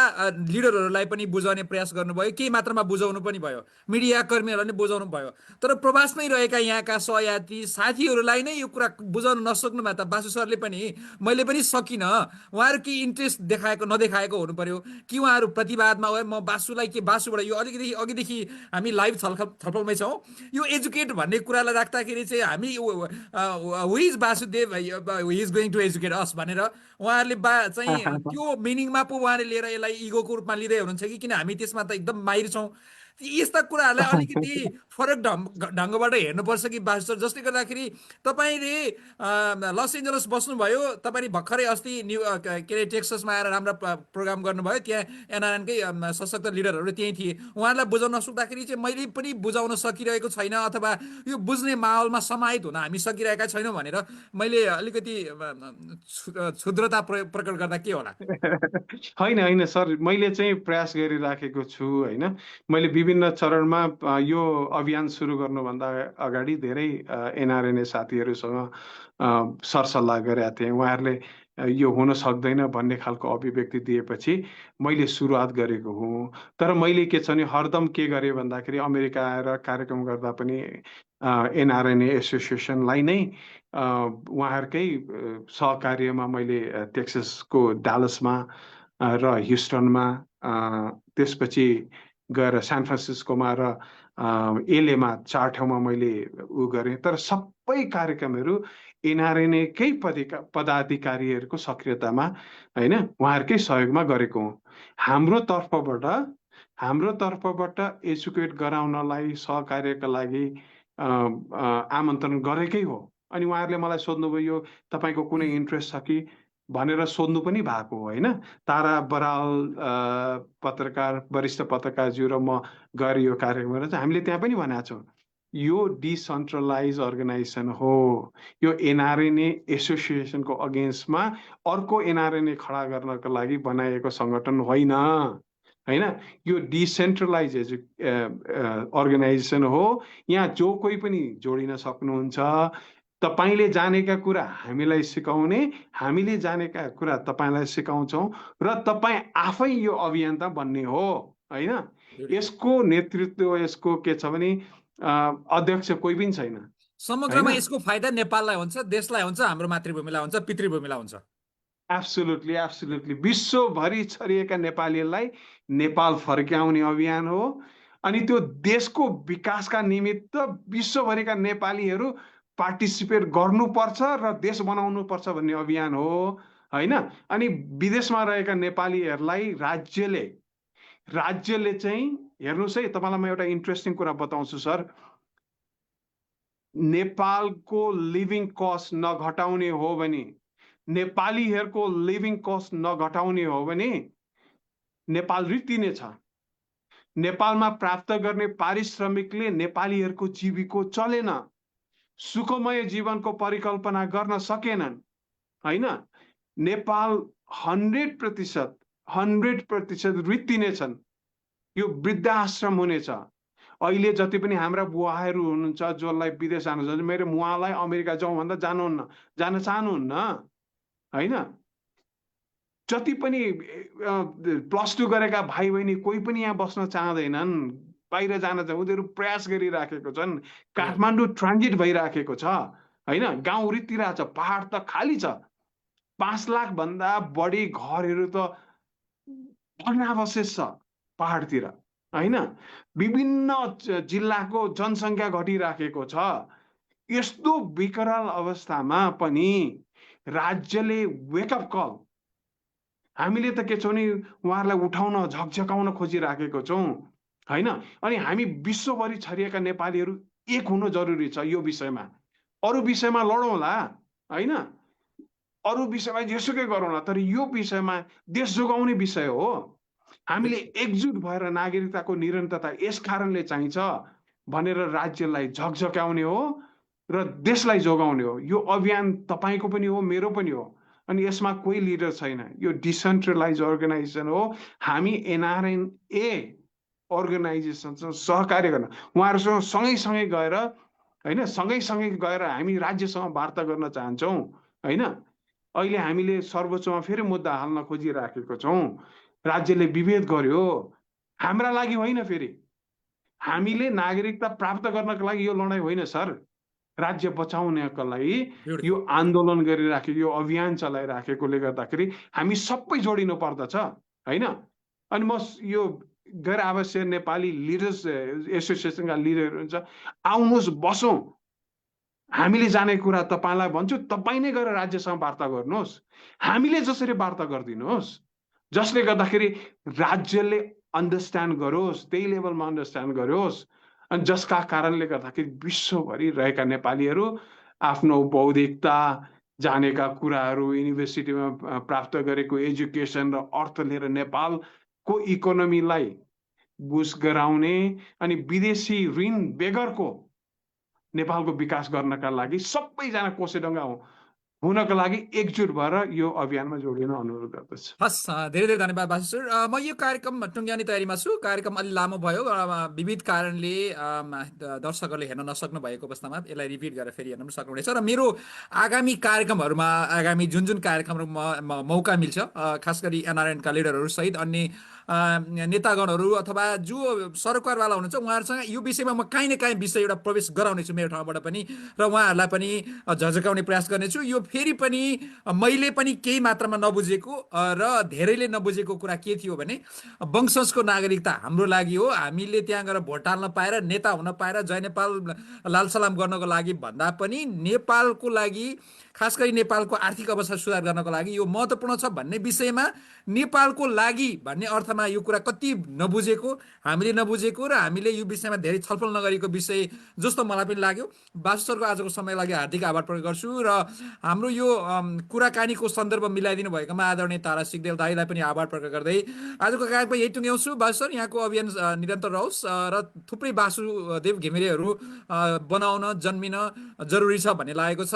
लिडरहरूलाई पनि बुझाउने प्रयास गर्नुभयो, केही मात्रामा बुझाउनु पनि भयो, मिडिया कर्मीहरूलाई पनि बुझाउनु भयो, तर प्रवासमै रहेका यहाँका सहयात्री साथीहरूलाई नै यो कुरा बुझाउन नसक्नुमा त बासु सरले पनि मैले पनि सकिनँ, उहाँहरू के इन्ट्रेस्ट देखाएको नदेखाएको हुनु पर्यो कि उहाँहरू प्रतिवादमा म बासुलाई के बासुबाट यो अलिकति अघिदेखि हामी लाइभ छलफलमै छौँ। यो एजुकेट भन्ने कुरालाई राख्दाखेरि चाहिँ हामी who is Vasudev he is going to educate us भनेर उहाँहरूले चाहिँ त्यो मिनिङमा पो उहाँले लिएर यसलाई इगोको रूपमा लिँदै हुनुहुन्छ कि किन हामी त्यसमा त एकदम माहिर छौँ। यस्ता कुराहरूलाई अलिकति फरक ढङ्गबाट हेर्नुपर्छ कि बासु सर। जसले गर्दाखेरि तपाईँले लस एन्जलस बस्नुभयो, तपाईँले भर्खरै अस्ति के अरे टेक्ससमा आएर राम्रो प्रोग्राम गर्नुभयो, त्यहाँ एनआरएनकै सशक्त लिडरहरू त्यहीँ थिए। उहाँहरूलाई बुझाउन नसक्दाखेरि चाहिँ मैले पनि बुझाउन सकिरहेको छैन अथवा यो बुझ्ने माहौलमा समाहित हुन हामी सकिरहेका छैनौँ भनेर मैले अलिकति क्षुद्रता प्रकट गर्दा के होला? होइन होइन सर, मैले चाहिँ प्रयास गरिराखेको छु होइन। मैले विभिन्न चरणमा यो अभियान सुरु गर्नुभन्दा अगाडि धेरै एनआरएनए साथीहरूसँग सरसल्लाह गरेका थिएँ। उहाँहरूले यो हुन सक्दैन भन्ने खालको अभिव्यक्ति दिएपछि मैले सुरुवात गरेको हुँ। तर मैले के छ भने हरदम के गरेँ भन्दाखेरि अमेरिका आएर कार्यक्रम गर्दा पनि एनआरएनए एसोसिएसनलाई नै उहाँहरूकै सहकार्यमा मैले टेक्ससको डालसमा र ह्युस्टनमा त्यसपछि गएर सान फ्रान्सिस्कोमा र एलेमा 4 ठाउँमा मैले गरेँ। तर सबै कार्यक्रमहरू एनआरएनएकै पदाधिकारीहरूको सक्रियतामा होइन उहाँहरूकै सहयोगमा गरेको हुँ। हाम्रो तर्फबाट एजुकेट गराउनलाई सहकार्यका लागि आमन्त्रण गरेकै हो। अनि उहाँहरूले मलाई सोध्नुभयो यो तपाईँको कुनै इन्ट्रेस्ट छ कि भनेर सोध्नु पनि भएको हो होइन। तारा बराल पत्रकार वरिष्ठ पत्रकारज्यू र म गएर यो कार्यक्रममा चाहिँ हामीले त्यहाँ पनि भनेका छौँ यो डिसेन्ट्रलाइज अर्गनाइजेसन हो, यो एनआरएनए एसोसिएसनको अगेन्स्टमा अर्को एनआरएनए खडा गर्नको लागि बनाइएको सङ्गठन होइन होइन। यो डिसेन्ट्रलाइज अर्गनाइजेसन हो। यहाँ जो कोही पनि जोडिन सक्नुहुन्छ। तपाईँले जानेका कुरा हामीलाई सिकाउने, हामीले जानेका कुरा तपाईँलाई सिकाउँछौँ र तपाईँ आफै यो अभियन्ता बन्ने हो होइन। यसको नेतृत्व यसको के छ भने अध्यक्ष कोही पनि छैन। समग्रमा यसको फाइदा नेपाललाई हुन्छ, देशलाई हुन्छ, हाम्रो मातृभूमिलाई हुन्छ, पितृभूमिलाई हुन्छ। एब्सोल्युटली एब्सोल्युटली विश्वभरि छरिएका नेपालीहरूलाई नेपाल फर्काउने अभियान हो। अनि त्यो देशको विकासका निमित्त विश्वभरिका नेपालीहरू पार्टिसिपेट गर्नुपर्छ र देश बनाउनुपर्छ भन्ने अभियान हो होइन। अनि विदेशमा रहेका नेपालीहरूलाई राज्यले चाहिँ हेर्नुहोस् है, तपाईँलाई म एउटा इन्ट्रेस्टिङ कुरा बताउँछु सर। नेपालको लिभिङ कस्ट नघटाउने हो भने, नेपालीहरूको लिभिङ कस्ट नघटाउने हो भने नेपाल रित्तिनेछ। नेपालमा प्राप्त गर्ने पारिश्रमिकले नेपालीहरूको जीविको चलेन, सुखमय जीवनको परिकल्पना गर्न सकेनन्, होइन। नेपाल 100% रित्तिनेछन्, यो वृद्धाश्रम हुनेछ। अहिले जति पनि हाम्रा बुवाहरू हुनुहुन्छ जसलाई विदेश जानु छ, मेरो उहाँलाई अमेरिका जाउँ भन्दा जान चाहनुहुन्न, होइन। जति पनि +2 गरेका भाइ बहिनी कोही पनि यहाँ बस्न चाहँदैनन्, बाहिर जान चाहिँ उनीहरू प्रयास गरिराखेको छन्। काठमाडौँ ट्रान्जिट भइराखेको छ, होइन। गाउँ रित्तिरहेछ, पहाड त खाली छ। 5 लाख भन्दा बढी घरहरू त भग्नावशेष छ पहाडतिर, होइन। विभिन्न जिल्लाको जनसङ्ख्या घटिराखेको छ। यस्तो विकराल अवस्थामा पनि राज्यले वेकअप कल, हामीले त के छौँ नि, उहाँहरूलाई उठाउन झकझकाउन खोजिराखेको छौँ, होइन। अनि हामी विश्वभरि छरिएका नेपालीहरू एक हुनु जरुरी छ यो विषयमा। अरू विषयमा लडौँला, होइन, अरू विषयमा जेसुकै गरौँला, तर यो विषयमा देश जोगाउने विषय हो। हामीले एकजुट भएर नागरिकताको निरन्तरता यस कारणले चाहिन्छ भनेर राज्यलाई झकझक्याउने हो र देशलाई जोगाउने हो। यो अभियान तपाईँको पनि हो, मेरो पनि हो। अनि यसमा कोही लिडर छैन, यो डिसेन्ट्रलाइज अर्गनाइजेसन हो। हामी NRNA अर्गनाइजेसनसँग सहकार्य गर्न, उहाँहरूसँग सँगै गएर, होइन, सँगै गएर हामी राज्यसँग वार्ता गर्न चाहन्छौँ, होइन। अहिले हामीले सर्वोच्चमा फेरि मुद्दा हाल्न खोजिराखेको छौँ। राज्यले विभेद गर्यो, हाम्रा लागि होइन। फेरि हामीले नागरिकता प्राप्त गर्नको लागि यो लडाइँ होइन सर, राज्य बचाउनको लागि यो आन्दोलन गरिराखेको, यो अभियान चलाइराखेकोले गर्दाखेरि हामी सबै जोडिनु पर्दछ, होइन। अनि म यो गैर आवासीय नेपाली लिडर्स एसोसिएसनका लिडरहरू हुन्छ, आउनुहोस्, बसौँ। हामीले जाने कुरा तपाईँलाई भन्छु, तपाईँ नै गएर राज्यसँग वार्ता गर्नुहोस्, हामीले जसरी वार्ता गरिदिनुहोस्, जसले गर्दाखेरि राज्यले अन्डरस्ट्यान्ड गरोस्, त्यही लेभलमा अन्डरस्ट्यान्ड गरोस्। अनि जसका कारणले गर्दाखेरि विश्वभरि रहेका नेपालीहरू आफ्नो बौद्धिकता, जानेका कुराहरू, युनिभर्सिटीमा प्राप्त गरेको एजुकेसन र अर्थ लिएर नेपालको इकोनोमीलाई बुस्ट गराउने अनि विदेशी ऋण बेगरको नेपालको विकास गर्नका लागि सबैजना कोसेडङ्गा हुनको लागि एकजुट भएर यो अभियानमा जोडिन अनुरोध गर्दछु। हस्, धेरै धेरै धन्यवाद बासु सर। म यो कार्यक्रम टुङ्ग्याउने तयारीमा छु। कार्यक्रम अलि लामो भयो, विविध कारणले दर्शकहरूले हेर्न नसक्नु भएको अवस्थामा यसलाई रिपिट गरेर फेरि हेर्न पनि सक्नुहुनेछ। र मेरो आगामी कार्यक्रमहरूमा, आगामी जुन कार्यक्रमहरूमा मौका मिल्छ, खास गरी NRN का लिडरहरू सहित अन्य नेतागणहरू अथवा जो सरकारवाला हुनुहुन्छ उहाँहरूसँग यो विषयमा म काहीँ न काहीँ विषय एउटा प्रवेश गराउनेछु मेरो ठाउँबाट पनि, र उहाँहरूलाई पनि झझकाउने प्रयास गर्नेछु। यो फेरि पनि मैले पनि केही मात्रामा नबुझेको र धेरैले नबुझेको कुरा के थियो भने, वंशजको नागरिकता हाम्रो लागि हो। हामीले त्यहाँ गएर भोट हाल्न पाएर, नेता हुन पाएर, जय नेपाल लाल सलाम गर्नको लागि भन्दा पनि नेपालको लागि, खास गरी नेपालको आर्थिक अवस्था सुधार गर्नको लागि यो महत्त्वपूर्ण छ भन्ने विषयमा, नेपालको लागि भन्ने अर्थमा यो कुरा कति नबुझेको, हामीले नबुझेको र हामीले यो विषयमा धेरै छलफल नगरेको विषय जस्तो मलाई पनि लाग्यो। बासु सरको आजको समयको लागि हार्दिक आभार प्रकट गर्छु र हाम्रो यो कुराकानीको सन्दर्भ मिलाइदिनु भएकोमा आदरणीय तारा सिग्देल दाईलाई पनि आभार प्रकट गर्दै आजको कार्यक्रम यही टुङ्ग्याउँछु। बासु सर, यहाँको अभियान निरन्तर रहोस् र थुप्रै वासुदेव घिमिरेहरू बनाउन, जन्मिन जरुरी छ भन्ने लागेको छ।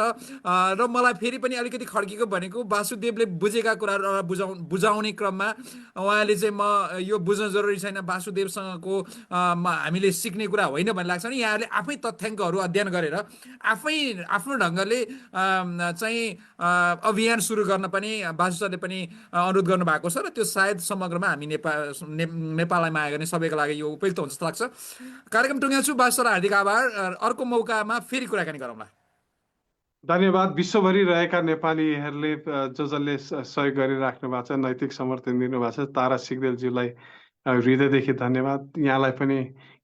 र मलाई फेरि पनि अलिकति खड्केको भनेको, वासुदेवले बुझेका कुराहरू बुझाउने क्रममा उहाँले चाहिँ म यो बुझ्न जरुरी छैन, वासुदेवसँगको हामीले सिक्ने कुरा होइन भन्ने लाग्छ नि। यहाँहरूले आफै तथ्याङ्कहरू अध्ययन गरेर आफै आफ्नो ढङ्गले चाहिँ अभियान सुरु गर्न पनि बासु सरले पनि अनुरोध गर्नुभएको छ, र त्यो सायद समग्रमा हामी नेपाललाई माया गर्ने सबैको लागि यो उपयुक्त हुन्छ जस्तो लाग्छ। कार्यक्रम टुङ्ग्याउँछु। बासु सर हार्दिक आभार। अर्को मौकामा फेरि कुराकानी गरौँला। धन्यवाद। विश्वभरि रहेका नेपालीहरूले जसले सहयोग गरिराख्नु भएको छ, नैतिक समर्थन दिनुभएको छ, तारा सिग्देलज्यूलाई हृदयदेखि धन्यवाद। यहाँलाई पनि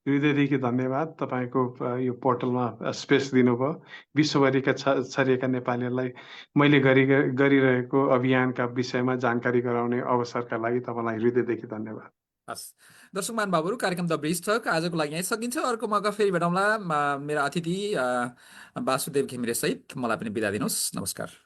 हृदयदेखि धन्यवाद, तपाईँको यो पोर्टलमा स्पेस दिनुभयो। विश्वभरिका छरिएका नेपालीहरूलाई मैले गरिरहेको अभियानका विषयमा जानकारी गराउने अवसरका लागि तपाईँलाई हृदयदेखि धन्यवाद। हस्, दर्शकमान बाबुहरू, कार्यक्रम द ब्रिज टक आजको लागि यहीँ सकिन्छ। अर्को मौका फेरि भेटौँला। मेरा अतिथि वासुदेव घिमिरे सहित मलाई पनि बिदा दिनुहोस्। नमस्कार।